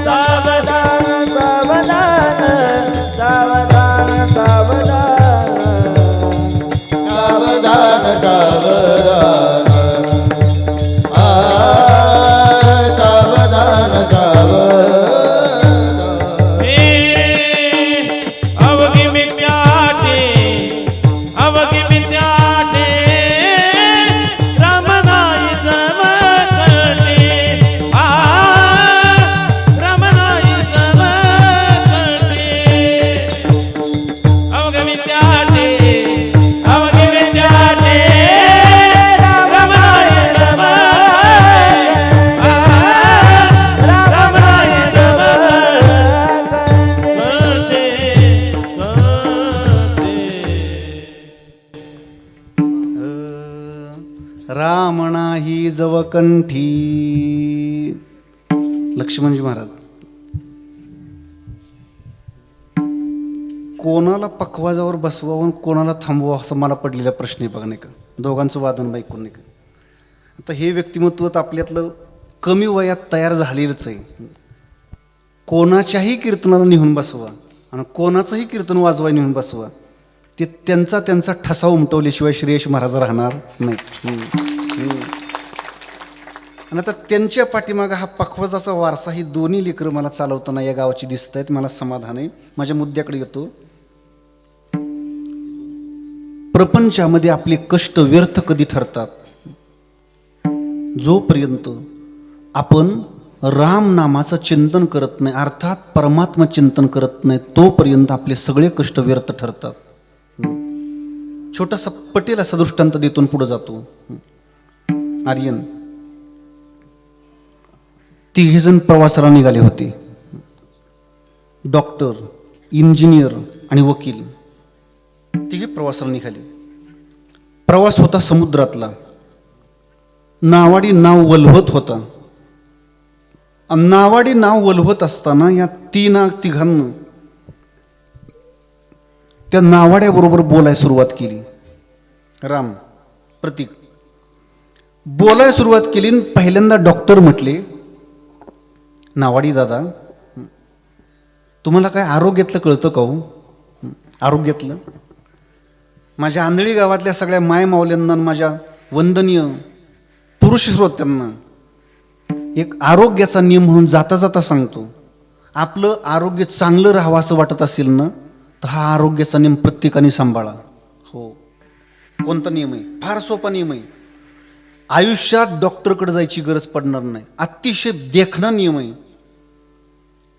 सावधान सावधान सावधान सावधान सावधान सावधान सावधान सावधान हे अवघे मिथ्याटे अवघे मिथ्याटे राम नाय जव करते राम नाय जव करते अवघे मिथ्याटे अवघे मिथ्याटे राम नाय जव राम नाय जव करते राम नाही जव कंठी. लक्ष्मणजी महाराज, कोणाला पखवाजावर बसवावं आणि कोणाला थांबवावं असं मला पडलेला प्रश्न आहे बघा, नाही का. दोघांचं वादन बाईकून, नाही का. आता हे व्यक्तिमत्व तर आपल्यातलं कमी वयात तयार झालेलंच आहे. कोणाच्याही कीर्तनाला नेऊन बसवा आणि कोणाचंही कीर्तन वाजवाय नेऊन बसवा, ते त्यांचा त्यांचा ठसा उमटवल्याशिवाय श्रेयश महाराज राहणार नाहीत. आणि आता त्यांच्या पाठीमागं हा पखवाजाचा वारसा, ही दोन्ही लेकरं मला चालवताना या गावाची दिसत आहेत. मला समाधान आहे. माझ्या मुद्द्याकडे येतो. प्रपंचामध्ये आपले कष्ट व्यर्थ कधी ठरतात? जोपर्यंत आपण राम नामाचं चिंतन करत नाही, अर्थात परमात्मा चिंतन करत नाही, तोपर्यंत आपले सगळे कष्ट व्यर्थ ठरतात. छोटासा पटेल असा दृष्टांत देतून पुढे जातो. आर्यन तिघेजण प्रवासाला निघाले होते. डॉक्टर, इंजिनियर आणि वकील तिघे प्रवासाला निघाले. प्रवास होता समुद्रातला. नावाडी नाव वल्हवत होता. नावाडी नाव वल्हवत असताना या तिघांना त्या नावाड्याबरोबर बोलायला सुरुवात केली. राम, प्रतीक बोलायला सुरुवात केली. पहिल्यांदा डॉक्टर म्हटले, नावाडी दादा, तुम्हाला काय आरोग्यातलं कळतं का हो? आरोग्यातलं? माझ्या आंधळी गावातल्या सगळ्या माय मावल्यांना, माझ्या वंदनीय पुरुष श्रोत्यांना एक आरोग्याचा नियम म्हणून जाता जाता सांगतो. आपलं आरोग्य चांगलं राहावं असं वाटत असेल ना, तर हा आरोग्याचा नियम प्रत्येकाने सांभाळा. हो. कोणता नियम आहे? फार सोपा नियम आहे. आयुष्यात डॉक्टरकडे जायची गरज पडणार नाही. अतिशय देखणा नियम आहे.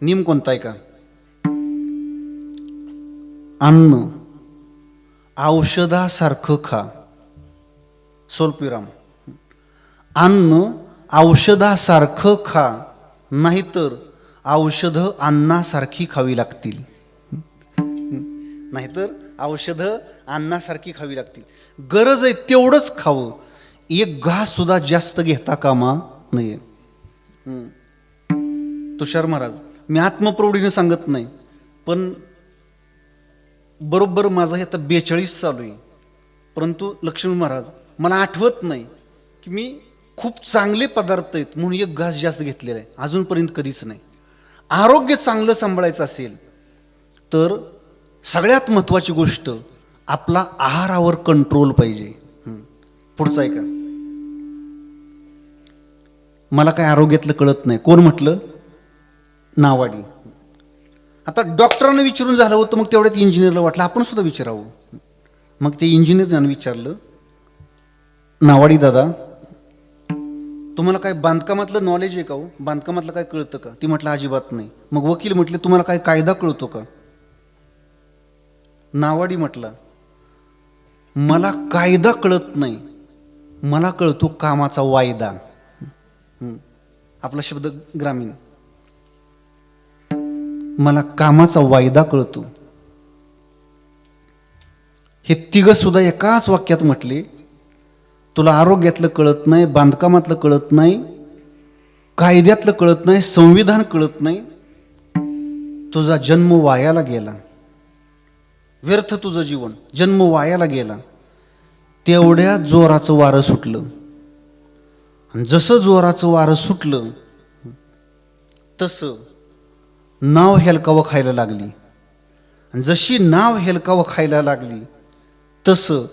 नियम कोणता आहे का? अन्न औषधासारखं खा. सोलपिराम. अन्न औषधासारखं खा, नाहीतर औषधं अन्नासारखी खावी लागतील. नाहीतर औषधं अन्नासारखी खावी लागतील. गरज आहे तेवढंच खावं. एक घास सुद्धा जास्त घेता कामा नये. तुषार महाराज, मी आत्मप्रौढीने सांगत नाही. पण बरोबर माझं हे आता 42 चालू आहे, परंतु लक्ष्मण महाराज मला आठवत नाही की मी खूप चांगले पदार्थ आहेत म्हणून एक घास जास्त घेतलेला आहे, अजूनपर्यंत कधीच नाही. आरोग्य चांगलं सांभाळायचं असेल तर सगळ्यात महत्त्वाची गोष्ट आपला आहारावर कंट्रोल पाहिजे. पुढचं आहे का, मला काय आरोग्यातलं कळत नाही. कोण म्हटलं? नावाडी. आता डॉक्टरांना विचारून झालं होतं, मग तेवढ्यात इंजिनियरला वाटलं आपण सुद्धा विचारावं. मग ते इंजिनियरनं विचारलं, नावाडी दादा तुम्हाला काय बांधकामातलं नॉलेज आहे का हो? बांधकामातलं काय कळतं का? ती म्हटलं अजिबात नाही. मग वकील म्हटले तुम्हाला काय कायदा कळतो का? नावाडी म्हटला मला कायदा कळत नाही, मला कळतो कामाचा वायदा. आपला शब्द ग्रामीण, मला कामाचा वायदा कळतो. हे तिघं सुद्धा एकाच वाक्यात म्हटले, तुला आरोग्यातलं कळत नाही, बांधकामातलं कळत नाही, कायद्यातलं कळत नाही, संविधान कळत नाही, तुझा जन्म वायाला गेला, व्यर्थ तुझं जीवन, जन्म वायाला गेला. तेवढ्या जोराचं वारं सुटलं. आणि जसं जोराचं वारं सुटलं तसं नाव हेलकावं खायला लागली. आणि जशी नाव हेलकावं खायला लागली तसं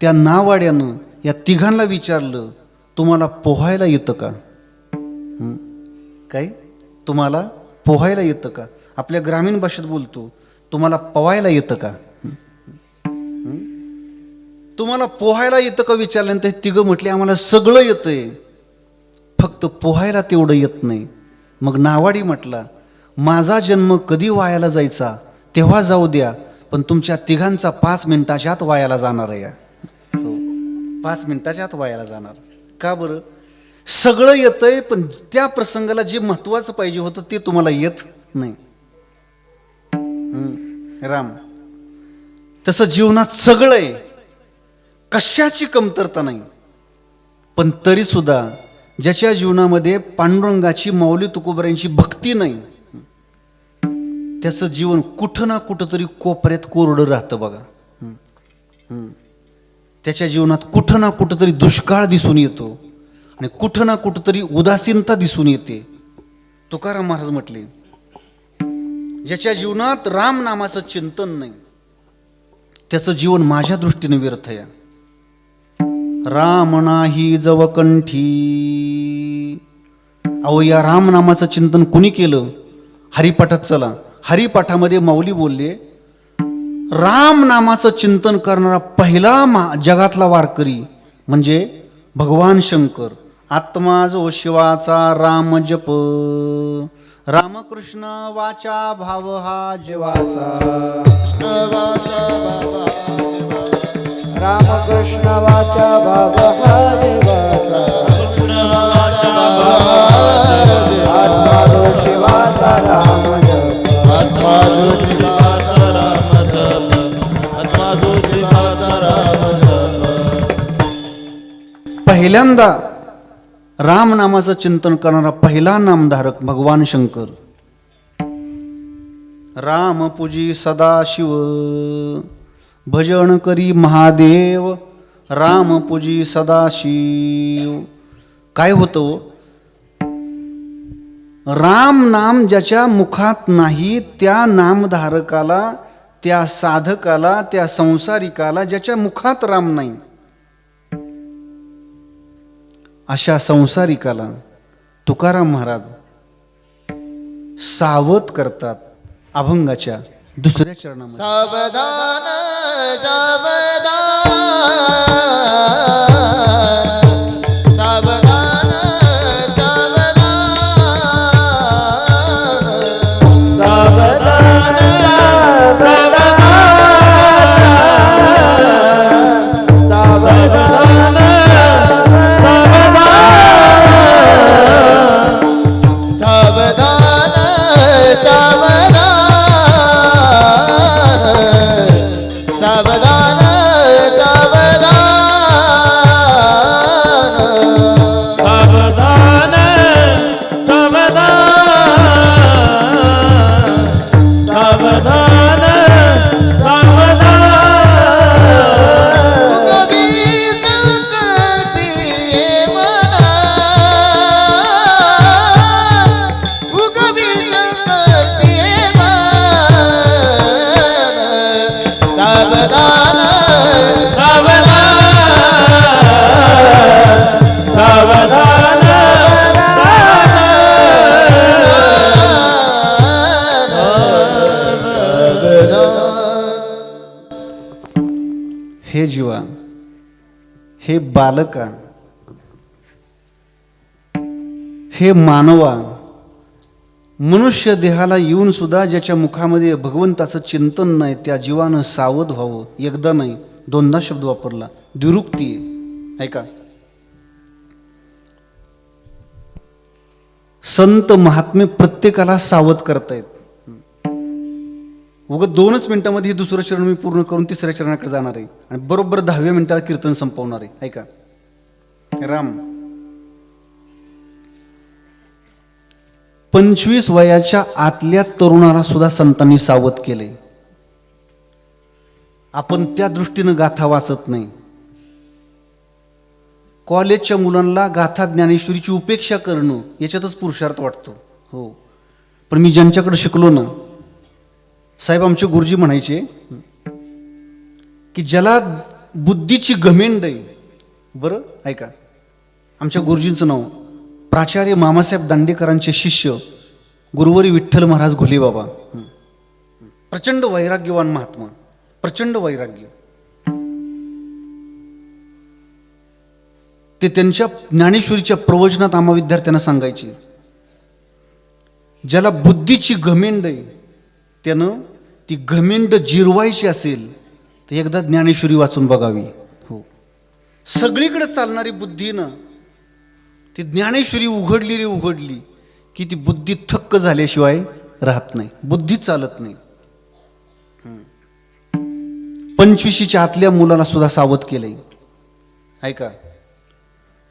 त्या नावाड्यानं या तिघांना विचारलं, तुम्हाला पोहायला येतं का? काय? तुम्हाला पोहायला येतं का? आपल्या ग्रामीण भाषेत बोलतो, तुम्हाला पवायला येतं का? तुम्हाला पोहायला येतं का विचारल्यानंतर तिघं म्हटले आम्हाला सगळं येतंय, फक्त पोहायला तेवढं येत नाही. मग नावाडी म्हटला, माझा जन्म कधी वायाला जायचा तेव्हा जाऊ द्या, पण तुमच्या तिघांचा 5 मिनिटाच्या आत वायाला जाणार आहे. 5 मिनिटाच्या आत वायाला जाणार. का बरं? सगळं येतंय, पण त्या प्रसंगाला जे महत्वाचं पाहिजे होतं ते तुम्हाला येत नाही. राम, तसं जीवनात सगळं आहे, कशाची कमतरता नाही, पण तरी सुद्धा ज्याच्या जीवनामध्ये पांडुरंगाची, माऊली तुकोबारायांची भक्ती नाही, त्याचं जीवन कुठं ना कुठं तरी कोपऱ्यात कोरडं राहतं बघा. त्याच्या जीवनात कुठं ना कुठं तरी दुष्काळ दिसून येतो आणि कुठं ना कुठं तरी उदासीनता दिसून येते. तुकाराम महाराज म्हटले, ज्याच्या जीवनात राम नामाचं चिंतन नाही त्याचं जीवन माझ्या दृष्टीने व्यर्थ आहे. राम नाही जवकंठी. अहो, या राम नामाचं चिंतन कुणी केलं? हरिपाठात चला, हरिपाठामध्ये माऊली बोलले, राम नामाचं चिंतन करणारा पहिला जगातला वारकरी म्हणजे भगवान शंकर. आत्मा जो शिवाचा राम जप, रामकृष्ण वाचा भाव हा जीवाचा. रामकृष्ण वाचा भाव हा देवाचा. आत्मा जो शिवाचा राम जप, आत्मा जो शिवाचा राम जप, आत्मा जो शिवाचा राम जप. पहिल्यांदा राम नामाचं चिंतन करणारा पहिला नामधारक भगवान शंकर. राम पूजी सदाशिव, भजन करी महादेव, राम पूजी सदाशिव. काय होतं? राम नाम ज्याच्या मुखात नाही त्या नामधारकाला, त्या साधकाला, त्या संसारिकाला ज्याच्या मुखात राम नाही, अशा संसारिकाला तुकाराम महाराज सावध करतात अभंगाच्या 2ऱ्या चरणामध्ये. सावधान सावधान सावधान सावधान सावधान सावधान सावधान सावधान सावधान सावधान बालका, हे मानवा, मनुष्य देहाला येऊन सुद्धा ज्याच्या मुखामध्ये भगवंताचं चिंतन नाही त्या जीवानं सावध व्हावं. एकदा नाही दोनदा शब्द वापरला, द्विरुक्ती आहे. ऐका, संत महात्मे प्रत्येकाला सावध करतायत. उगाच 2च मिनिटांमध्ये हे दुसरं चरण मी पूर्ण करून तिसऱ्या चरणाकडे जाणार आहे आणि बरोबर 10व्या मिनिटाला कीर्तन संपवणार आहे. ऐका, राम 25 वयाच्या आतल्या तरुणाला सुद्धा संतांनी सावध केले. आपण त्या दृष्टीनं गाथा वाचत नाही. कॉलेजच्या मुलांना गाथा ज्ञानेश्वरीची उपेक्षा करणं याच्यातच पुरुषार्थ वाटतो. हो, पण मी ज्यांच्याकडे शिकलो ना, साहेब आमचे गुरुजी म्हणायचे की ज्याला बुद्धीची घमेंड आहे. बरं ऐका, आमच्या गुरुजींचं नाव प्राचार्य मामासाहेब दांडेकरांचे शिष्य गुरुवारी विठ्ठल महाराज घोले बाबा. प्रचंड वैराग्यवान महात्मा, प्रचंड वैराग्य. ते त्यांच्या ज्ञानेश्वरीच्या प्रवचनात आम्हा विद्यार्थ्यांना सांगायचे, ज्याला बुद्धीची घमेंड आहे त्यानं ती घमेंड जिरवायची असेल तर एकदा ज्ञानेश्वरी वाचून बघावी. हो, सगळीकडे चालणारी बुद्धी ना, ती ज्ञानेश्वरी उघडली की ती बुद्धी थक्क झाल्याशिवाय राहत नाही, बुद्धी चालत नाही. 25च्या आतल्या मुलाला सुद्धा सावध केलंय. ऐका,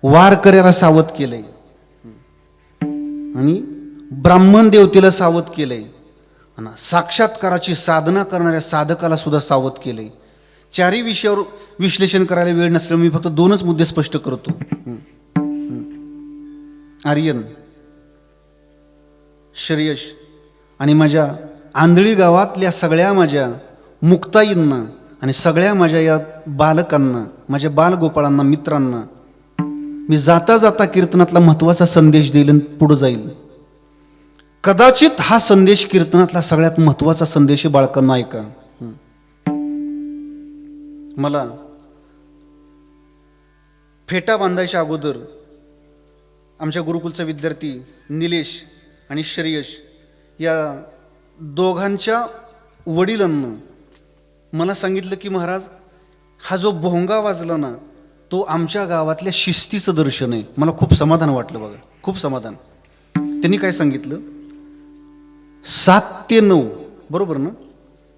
वारकऱ्याला सावध केलंय आणि ब्राह्मण देवतेला सावध केलंय आणि साक्षात्काराची साधना करणाऱ्या साधकाला सुद्धा सावध केलंय. 4ही विषयावर विश्लेषण करायला वेळ नसल्यामुळे मी फक्त 2च मुद्दे स्पष्ट करतो. आर्यन, श्रेयश आणि माझ्या आंधळी गावातल्या सगळ्या माझ्या मुक्ताईंना आणि सगळ्या माझ्या या बालकांना, माझ्या बालगोपाळांना, मित्रांना मी जाता जाता कीर्तनातला महत्त्वाचा संदेश देईल आणि पुढे जाईल. कदाचित हा संदेश कीर्तनातला सगळ्यात महत्त्वाचा संदेश आहे. बाळकांना ऐका, मला फेटा बांधायच्या अगोदर आमच्या गुरुकुलचा विद्यार्थी निलेश आणि श्रेयश या दोघांच्या वडिलांना मला सांगितलं की महाराज, हा जो भोंगा वाजला ना तो आमच्या गावातल्या शिस्तीचं दर्शन आहे. मला खूप समाधान वाटलं बघा, खूप समाधान. त्यांनी काय सांगितलं, 7 ते 9 बरोबर ना,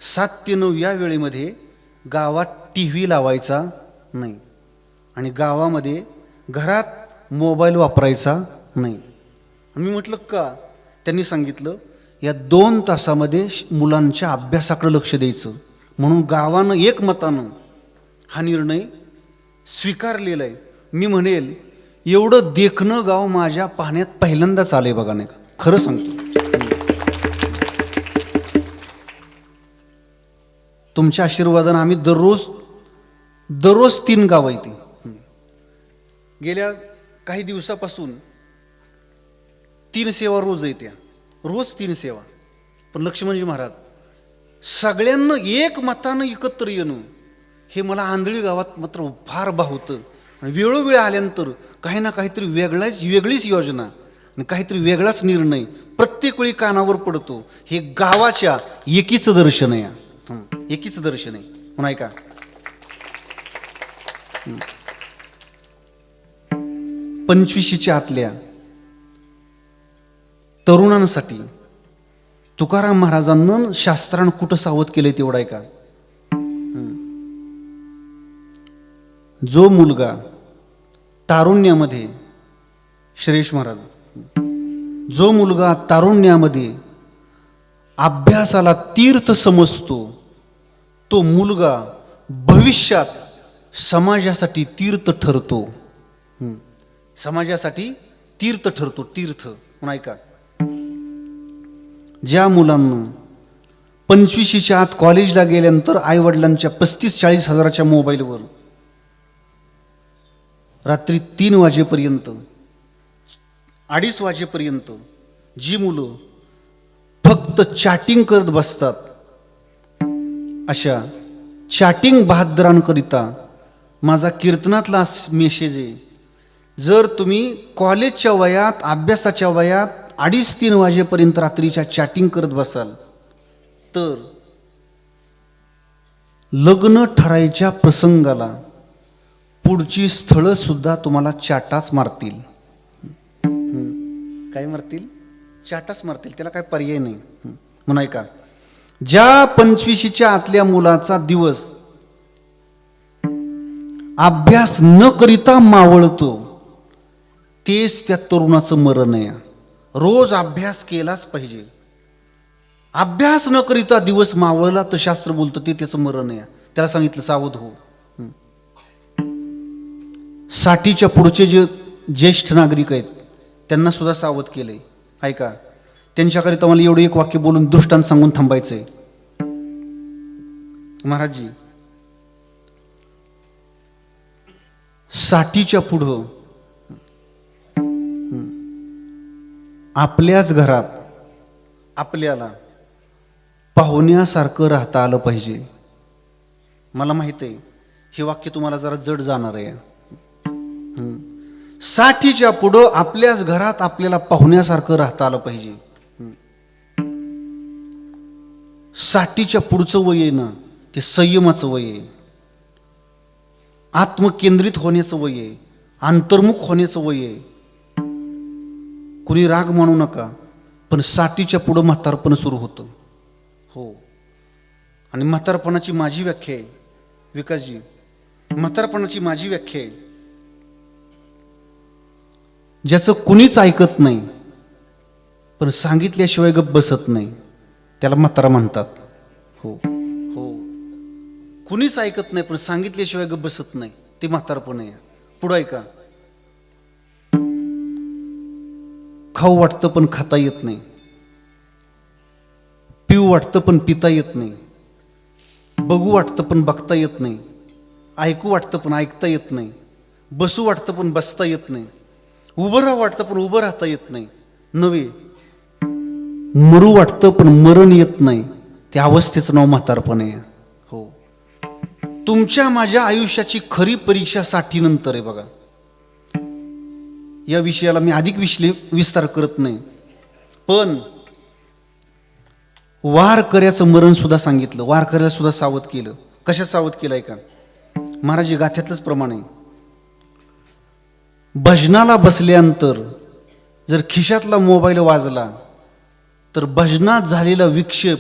7 ते 9 या वेळेमध्ये गावात TV लावायचा नाही आणि गावामध्ये घरात मोबाईल वापरायचा नाही. मी म्हटलं का? त्यांनी सांगितलं या 2 तासामध्ये मुलांच्या अभ्यासाकडे लक्ष द्यायचं म्हणून गावानं एकमतानं हा निर्णय स्वीकारलेला आहे. मी म्हणेल एवढं देखणं गाव माझ्या पाहण्यात पहिल्यांदाच आलंय बघा. नाही का, खरं सांगतो. तुमच्या आशीर्वादानं आम्ही दररोज 3 गावं येते. गेल्या काही दिवसापासून 3 सेवा रोज येत्या, रोज 3 सेवा. पण लक्ष्मणजी महाराज, सगळ्यांना एक मतानं एकत्र येणं हे मला आंधळी गावात मात्र फार भावतं. आणि वेळोवेळी आल्यानंतर काही ना काहीतरी वेगळीच योजना आणि काहीतरी वेगळाच निर्णय प्रत्येक वेळी कानावर पडतो. हे गावाच्या एकीचं दर्शन आहे, एकीचं दर्शन आहे. म्हणून ऐका, 25च्या आतल्या तरुणांसाठी तुकाराम महाराजांना शास्त्रानं कुठं सावध केलंय तेवढं ऐका. जो मुलगा तारुण्यामध्ये, श्रेयश महाराज, जो मुलगा तारुण्यामध्ये अभ्यासाला तीर्थ समजतो तो मुलगा भविष्यात समाजासाठी तीर्थ ठरतो. समाजासाठी तीर्थ ठरतो, तीर्थ. म्हणून ऐका, ज्या मुलांना 25च्या आत कॉलेजला गेल्यानंतर आईवडिलांच्या 35-40 हजाराच्या मोबाईलवर रात्री 3 वाजेपर्यंत 2:30 वाजेपर्यंत जी मुलं फक्त चॅटिंग करत बसतात, अशा चॅटिंग बहादरांकरिता माझा कीर्तनातला मेसेज आहे. जर तुम्ही कॉलेजच्या वयात, अभ्यासाच्या वयात 2:30-3 वाजेपर्यंत रात्रीच्या चॅटिंग करत बसाल तर लग्न ठरायच्या प्रसंगाला पुढची स्थळं सुद्धा तुम्हाला चाटाच मारतील. काय मारतील? चाटाच मारतील. त्याला काय पर्याय नाही. म्हणून ऐका, ज्या 25च्या आतल्या मुलाचा दिवस अभ्यास न करिता मावळतो तेच त्या तरुणाचं मरण आहे. रोज अभ्यास केलाच पाहिजे. अभ्यास न करिता दिवस मावळला तर शास्त्र बोलतं ते त्याचं मरण आहे. त्याला सांगितलं सावध हो. 60च्या पुढचे जे ज्येष्ठ नागरिक आहेत त्यांना सुद्धा सावध केलंय. ऐका, त्यांच्याकरिता मला एवढं एक वाक्य बोलून दृष्टांत सांगून थांबायचंय. महाराजजी, 60च्या पुढं आपल्याच घरात आपल्याला पाहुण्यासारखं राहता आलं पाहिजे. मला माहित आहे हे वाक्य तुम्हाला जरा जड जाणार आहे. 60च्या पुढं आपल्याच घरात आपल्याला पाहुण्यासारखं राहता आलं पाहिजे. 60च्या पुढचं वय आहे ना ते संयमाचं वय आहे, आत्मकेंद्रित होण्याचं वय आहे, अंतर्मुख होण्याचं वय आहे. कुणी राग मानू नका, पण 60च्या पुढं म्हातारपण सुरू होतं. हो, आणि म्हातारपणाची माझी व्याख्या आहे विकासजी, म्हातारपणाची माझी व्याख्या आहे, ज्याचं कुणीच ऐकत नाही पण सांगितल्याशिवाय गप्प बसत नाही त्याला म्हातारा म्हणतात. हो हो, कुणीच ऐकत नाही पण सांगितल्याशिवाय गप्प बसत नाही ते म्हातारपण आहे. पुढं ऐका, खाऊ वाटतं पण खाता येत नाही, पिऊ वाटतं पण पिता येत नाही, बघू वाटतं पण बघता येत नाही, ऐकू वाटतं पण ऐकता येत नाही, बसू वाटतं पण बसता येत नाही, उभं राहू वाटतं पण उभं राहता येत नाही, नव्हे मरू वाटतं पण मरण येत नाही. त्या अवस्थेचं नाव म्हातारपण आहे. हो, तुमच्या माझ्या आयुष्याची खरी परीक्षा 60 नंतर आहे बघा. या विषयाला मी अधिक विस्तार करत नाही, पण वारकऱ्याचं मरण सुद्धा सांगितलं, वारकऱ्याला सुद्धा सावध केलं. कशात सावध केलंय का? महाराज गाथ्यातलंच प्रमाण आहे. भजनाला बसल्यानंतर जर खिशातला मोबाईल वाजला तर भजनात झालेला विक्षेप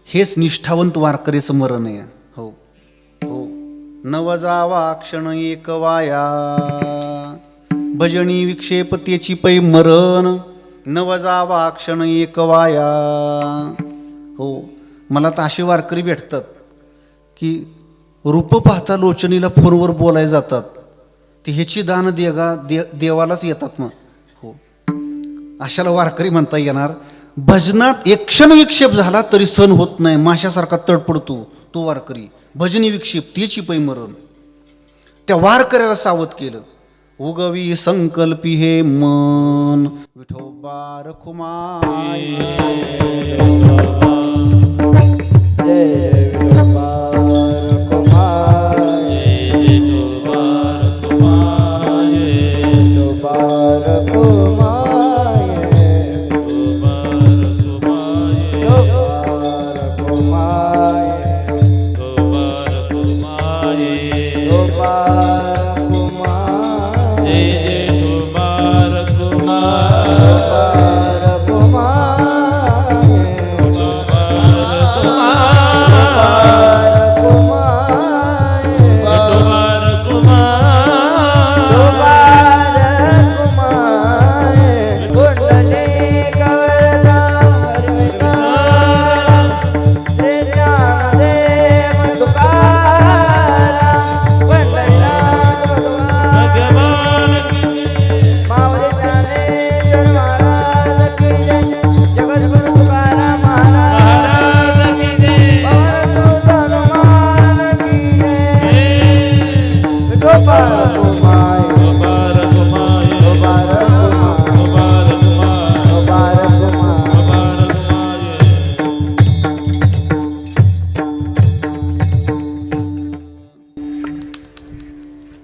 हेच निष्ठावंत वारकऱ्याचं मरण आहे. हो हो, नव जावा क्षण एक वाया, भजनी विक्षेप त्याची पै मरण, नव जावा क्षण एक वाया. हो, मला तर असे वारकरी भेटतात की रूप पाहता लोचनीला फोनवर बोलायला जातात, ते ह्याची दान देवालाच येतात. मग हो, अशाला वारकरी म्हणता येणार. भजनात एक क्षण विक्षेप झाला तरी सण होत नाही, माशासारखा तडपडतो तो वारकरी. भजनी विक्षेप त्याची पै मरण. त्या वारकऱ्याला सावध केलं. उगवी संकल्पी हे मन, विठोबा रखुमाई.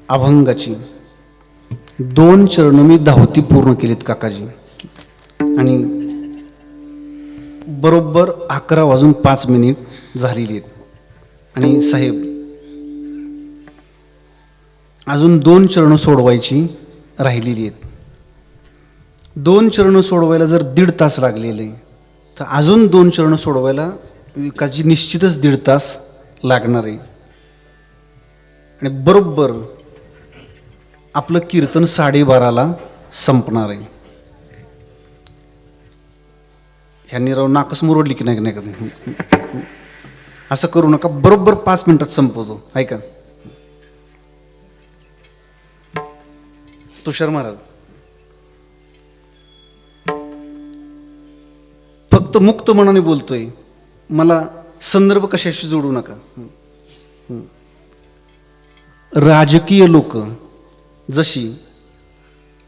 अभंगाची 2 चरण मी धावती पूर्ण केलीत काकाजी. आणि बरोबर 11:05 झालेली आहेत. आणि साहेब अजून 2 चरण सोडवायची राहिलेली आहेत. 2 चरण सोडवायला जर 1.5 तास लागलेले तर अजून 2 चरण सोडवायला काकाजी निश्चितच 1.5 तास लागणार आहे. आणि बरोबर आपलं कीर्तन 12:30ला संपणार आहे. ह्यांनी राव नाकच मुरडली की नाही नाही असं करू नका. बरोबर 5 मिनिटात संपवतो. ऐका तुषार महाराज, फक्त मुक्त मनाने बोलतोय, मला संदर्भ कशाशी जोडू नका. राजकीय लोक जशी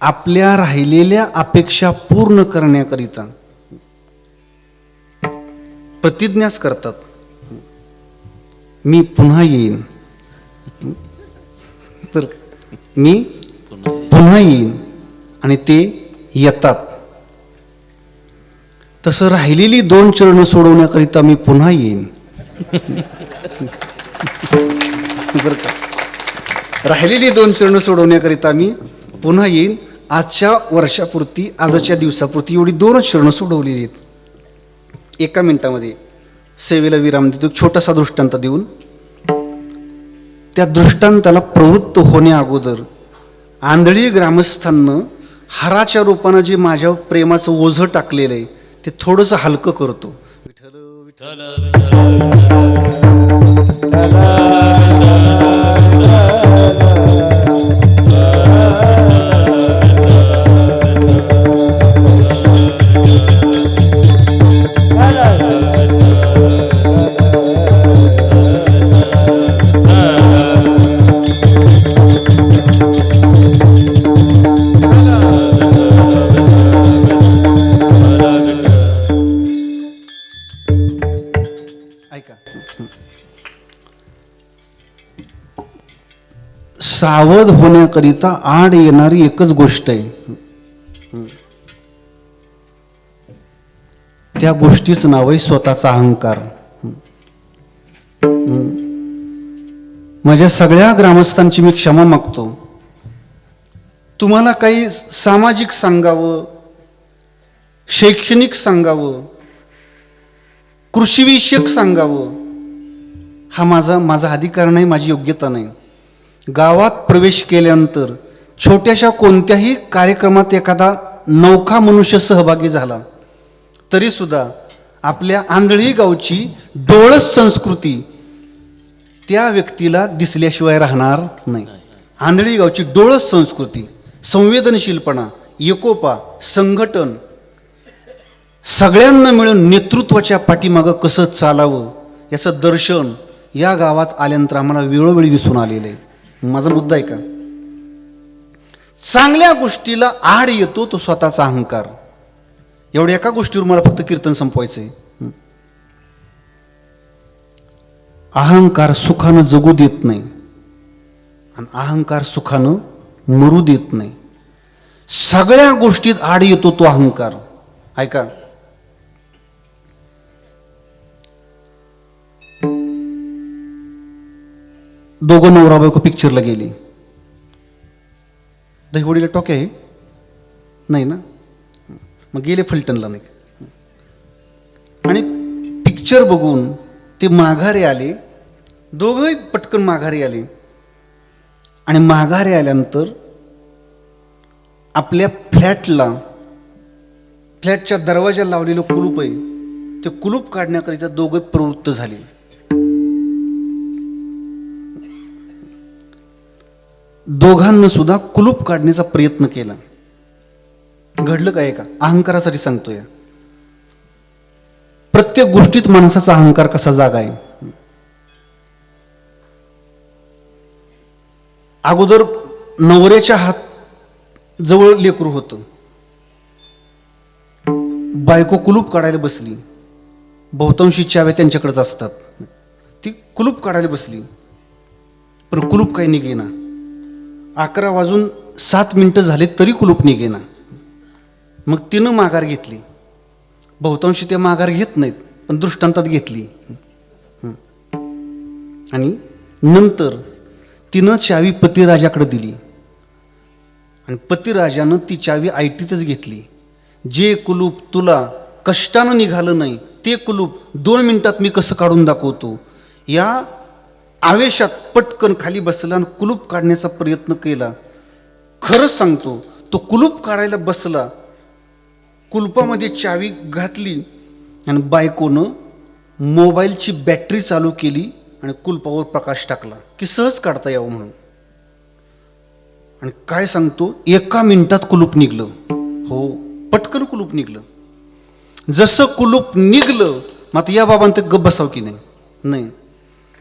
आपल्या राहिलेल्या अपेक्षा पूर्ण करण्याकरिता प्रतिज्ञाच करतात, मी पुन्हा येईन, तर मी पुन्हा येईन, आणि ते येतात. तसं राहिलेली 2 चरणं सोडवण्याकरिता मी पुन्हा येईन. बरं का, राहिलेली 2 चरणं सोडवण्याकरिता मी पुन्हा येईन. आजच्या वर्षापुरती, आजच्या दिवसापुरती एवढी 2च चरणं सोडवलेली आहेत. 1 मिनिटामध्ये सेवेला विराम देतो. छोटासा दृष्टांत देऊन त्या दृष्टांताला प्रवृत्त होण्या अगोदर आंधळी ग्रामस्थांना हाराच्या रूपानं जे माझ्या प्रेमाचं ओझं टाकलेलं आहे ते थोडंसं हलकं करतो. सावध होण्याकरिता आड येणारी एकच गोष्ट आहे, त्या गोष्टीचं नाव आहे स्वतःचा अहंकार. माझ्या सगळ्या ग्रामस्थांची मी क्षमा मागतो. तुम्हाला काही सामाजिक सांगावं, शैक्षणिक सांगावं, कृषीविषयक सांगावं, हा माझा अधिकार नाही, माझी योग्यता नाही. गावात प्रवेश केल्यानंतर छोट्याशा कोणत्याही कार्यक्रमात एखादा नवखा मनुष्य सहभागी झाला तरी सुद्धा आपल्या आंधळी गावची डोळस संस्कृती त्या व्यक्तीला दिसल्याशिवाय राहणार नाही. आंधळी गावची डोळस संस्कृती, संवेदनशीलपणा, एकोपा, संघटन, सगळ्यांना मिळून नेतृत्वाच्या पाठीमागं कसं चालावं याचं दर्शन या गावात आल्यानंतर आम्हाला वेळोवेळी दिसून आलेलं आहे. माझा मुद्दा आहे का, चांगल्या गोष्टीला आड येतो तो स्वतःचा अहंकार. एवढ्या एका गोष्टीवर मला फक्त कीर्तन संपवायचंय. अहंकार सुखानं जगू देत नाही आणि अहंकार सुखानं मरू देत नाही. सगळ्या गोष्टीत आड येतो तो अहंकार. ऐका, दोघं नवरा बायको पिक्चरला गेली. दहीवडीला टॉक आहे नाही ना, मग गेले फलटणला नाही. आणि पिक्चर बघून ते माघारी आले, दोघंही पटकन माघारी आले. आणि माघारी आल्यानंतर आपल्या फ्लॅटच्या दरवाजाला लावलेलं कुलूप आहे ते कुलूप काढण्याकरिता दोघे प्रवृत्त झाले. दोघांना सुद्धा कुलूप काढण्याचा प्रयत्न केला. घडलं काय का, अहंकारासाठी सांगतोय. प्रत्येक गोष्टीत माणसाचा अहंकार कसा जागा आहे. अगोदर नवऱ्याच्या हात जवळ लेकरू होतं, बायको कुलूप काढायला बसली, बहुतांशी चाव्या त्यांच्याकडेच असतात, ती कुलूप काढायला बसली पण कुलूप काही निघेना. 11:07 झाले तरी कुलूप निघेना. मग तिनं माघार घेतली. बहुतांशी ते माघार घेत नाहीत, पण दृष्टांतात घेतली. आणि नंतर तिनं चावी पतिराजाकडे दिली आणि पतिराजानं ती चावी आयटीतच घेतली. जे कुलूप तुला कष्टानं निघालं नाही ते कुलूप 2 मिनिटात मी कसं काढून दाखवतो, या आवेशात पटकन खाली बसला आणि कुलूप काढण्याचा प्रयत्न केला. खरंच सांगतो, तो कुलूप काढायला बसला, कुलपामध्ये चावी घातली आणि बायकोनं मोबाईलची बॅटरी चालू केली आणि कुलपावर प्रकाश टाकला की सहज काढता यावं म्हणून. आणि काय सांगतो, 1 मिनिटात कुलूप निघलं. हो, पटकन कुलूप निघलं. जसं कुलूप निघलं, मात्र या बाबांत गप्प बसाव की नाही.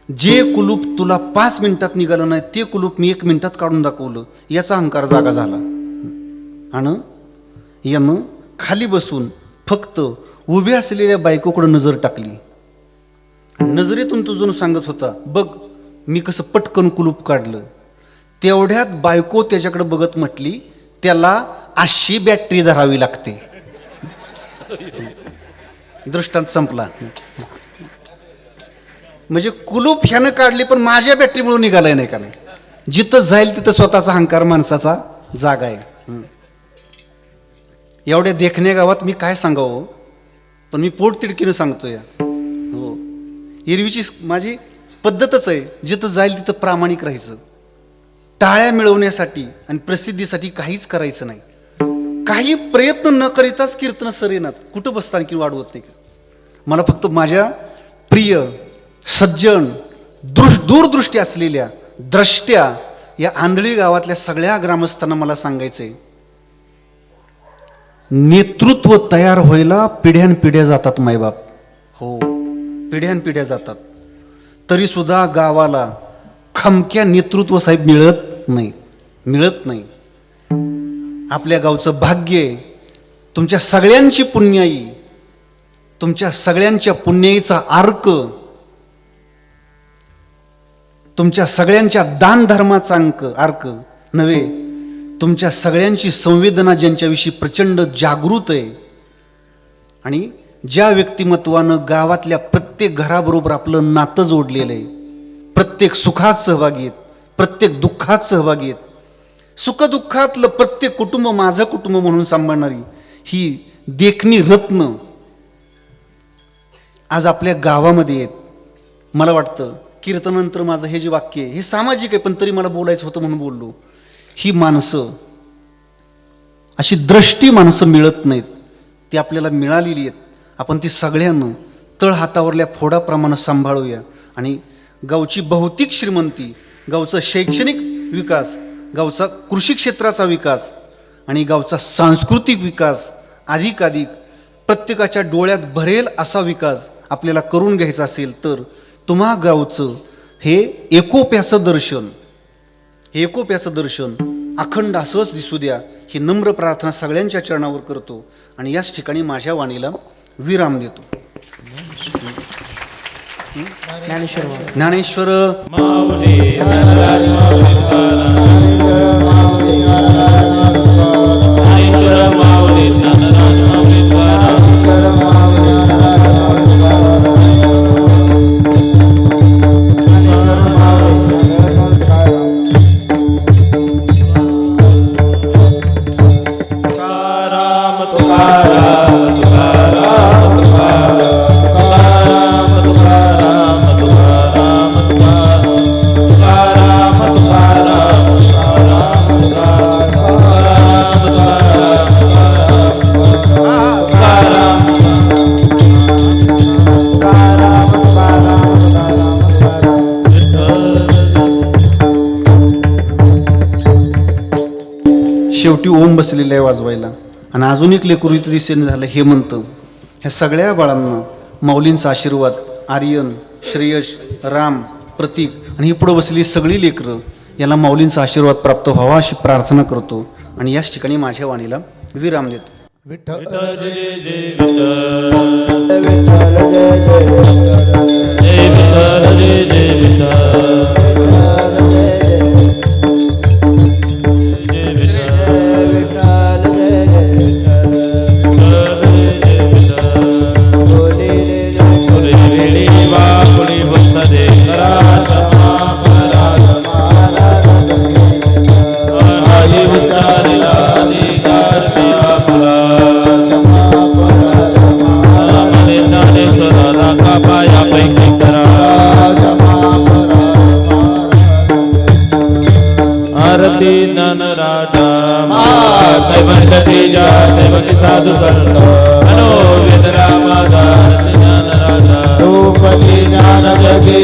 जे कुलूप तुला 5 मिनिटात निघालं नाही ते कुलूप मी 1 मिनिटात काढून दाखवलं, याचा अहंकार जागा झाला. आणि यानं खाली बसून फक्त उभ्या असलेल्या बायकोकडे नजर टाकली. नजरेतून तो जणू सांगत होता, बघ मी कसं पटकन कुलूप काढलं. तेवढ्यात बायको त्याच्याकडे बघत म्हटली, त्याला 80 बॅटरी धरावी लागते. दृष्टांत संपला. म्हणजे कुलूप ह्यानं काढली पण माझ्या बॅटरीमुळे निघालाय नाही का नाही. जिथं जाईल तिथं स्वतःचा अहंकार माणसाचा जागा आहे. एवढ्या देखण्या गावात मी काय सांगावं, पण मी पोटतिडकीनं सांगतोय. हो, एरवीची माझी पद्धतच आहे, जिथं जाईल तिथं प्रामाणिक राहायचं. टाळ्या मिळवण्यासाठी आणि प्रसिद्धीसाठी काहीच करायचं नाही. काही प्रयत्न न करीताच कीर्तन सरेनात. कुठं बसता आणखी वाढवत नाही का. मला फक्त माझ्या प्रिय सज्जन दूरदृष्टी असलेल्या द्रष्ट्या या आंधळी गावातल्या सगळ्या ग्रामस्थांना मला सांगायचंय, नेतृत्व तयार व्हायला पिढ्यानपिढ्या जातात मायबाप. हो, पिढ्यानपिढ्या जातात. तरी सुद्धा गावाला खमक्या नेतृत्व साहेब मिळत नाही. आपल्या गावचं भाग्य आहे. तुमच्या सगळ्यांची पुण्याई, तुमच्या सगळ्यांच्या पुण्याईचा अर्क, तुमच्या सगळ्यांच्या दान धर्माचा अर्क नव्हे, तुमच्या सगळ्यांची संवेदना ज्यांच्याविषयी प्रचंड जागृत आहे आणि ज्या व्यक्तिमत्वानं गावातल्या प्रत्येक घराबरोबर आपलं नातं जोडलेलं आहे, प्रत्येक सुखात सहभागी आहेत, प्रत्येक दुःखात सहभागी आहेत, सुखदुःखातलं प्रत्येक कुटुंब माझं कुटुंब म्हणून सांभाळणारी ही देखणी रत्न आज आपल्या गावामध्ये आहेत. मला वाटतं कीर्तनानंतर माझं हे जे वाक्य आहे हे सामाजिक आहे, पण तरी मला बोलायचं होतं म्हणून बोललो. ही माणसं, अशी दृष्टी माणसं मिळत नाहीत, ती आपल्याला मिळालेली आहेत. आपण ती सगळ्यांना तळ हातावरल्या फोडाप्रमाणे सांभाळूया आणि गावची भौतिक श्रीमंती, गावचा शैक्षणिक विकास, गावचा कृषी क्षेत्राचा विकास आणि गावचा सांस्कृतिक विकास अधिकाधिक प्रत्येकाच्या डोळ्यात भरेल असा विकास आपल्याला करून घ्यायचा असेल तर तुम्हा गावचं हे एकोप्याचं दर्शन अखंड असंच दिसू द्या, ही नम्र प्रार्थना सगळ्यांच्या चरणावर करतो आणि याच ठिकाणी माझ्या वाणीला विराम देतो. ज्ञानेश्वर माऊली ज्ञानेश्वर माऊली ज्ञानराज माऊली शेवटी ओम बसलेलं आहे वाजवायला आणि अजून एक लेकरू इथं दिसेन झालं हे म्हणतं. ह्या सगळ्या बाळांना माऊलींचा आशीर्वाद, आर्यन, श्रेयश, राम, प्रतीक आणि ही पुढं बसलेली सगळी लेकरं याला माऊलींचा आशीर्वाद प्राप्त व्हावा अशी प्रार्थना करतो आणि याच ठिकाणी माझ्या वाणीला विराम देतो. विठ्ठल जय जय विठ्ठल विठ्ठल जय जय जय विठ्ठल जय जय विठ्ठल विठ्ठल जय जय तेजा सेवकी साधू संत मनो वेदना माझा ज्ञान राजा रूपली ज्ञान जगे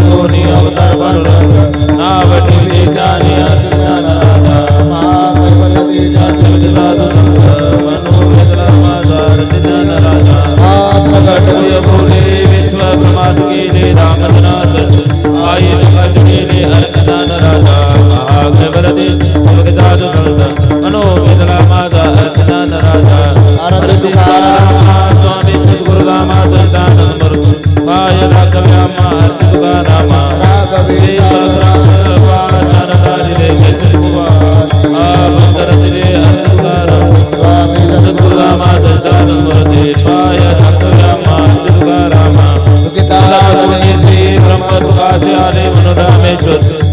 कोणी अवतार पांडुरंग नाव ठेवले ज्ञानी ज्ञान राजा महाकैवल्य तेजा सेवकी साधू संत मनो वेदना माझा ज्ञान राजा प्रकटय बोले विश्व प्रमाद केले रामनाथ आई प्रकट केले अर्कदान राजा महाकैवल्य सेवकी साधू संत मनो वेदना माझा अर्कदान राजा आरती स्वामी सद्गुरु रामानंद मरुतु पाय राघव्यामा आरती तुकारामा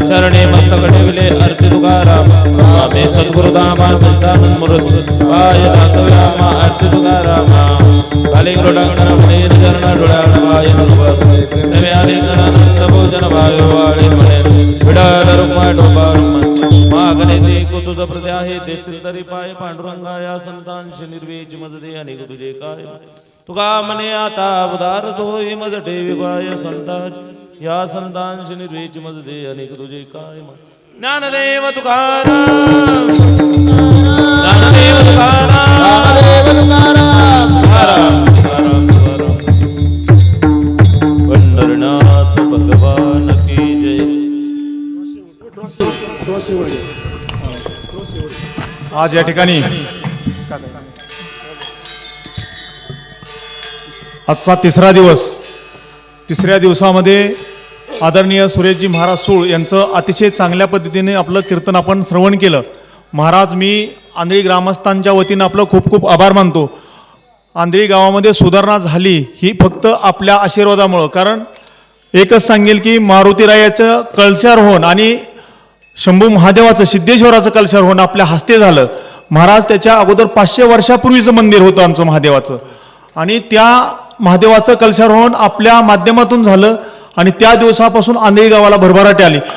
चरणे मस्तक ठेवले अर्ती तुकाराम स्वामी सद्गुरुधामा संतानंद मूर्ती पाय राघव्यामा आरती तुकारामा कालिंगरोडांगण म्हणे चरण डोळ्यान पाय नमस्कार नवे आलिंगनानंद भोजन भावे वाळे म्हणे विडाल रुक्मा डोबा मागणे ते कुतुज प्रति आहे देशील तरी पाय पांडुरंगा या संतांशी निर्वेज मज दे अनेक तुझे काय तुका म्हणे आता उदार तोय मज ठेवी पाय संतांच या संतांशी निर्वेज मज दे अनेक तुझे काय ज्ञानदेव तुकाराम ज्ञानदेव तुकाराम रामदेव तुकाराम तुकाराम तुकाराम तुकाराम पंढरनाथ भगवान की जय आज या ठिकाणी आजचा तिसरा दिवस. तिसऱ्या दिवसामध्ये आदरणीय सुरेशजी महाराज सूळ यांचं अतिशय चांगल्या पद्धतीने आपलं कीर्तन आपण श्रवण केलं. महाराज, मी आंधळी ग्रामस्थांच्या वतीनं आपलं खूप खूप आभार मानतो. आंधळी गावामध्ये सुधारणा झाली ही फक्त आपल्या आशीर्वादामुळं. कारण एकच सांगेल की मारुतीरायाचं कळशारोहण आणि शंभू महादेवाचं सिद्धेश्वराचं कलशारोहण आपल्या हस्ते झालं. महाराज, त्याच्या अगोदर 500 वर्षापूर्वीचं मंदिर होतं आमचं महादेवाचं, आणि त्या महादेवाचं कलशारोहण आपल्या माध्यमातून झालं आणि त्या दिवसापासून आंधळी गावाला भरभराटी आली.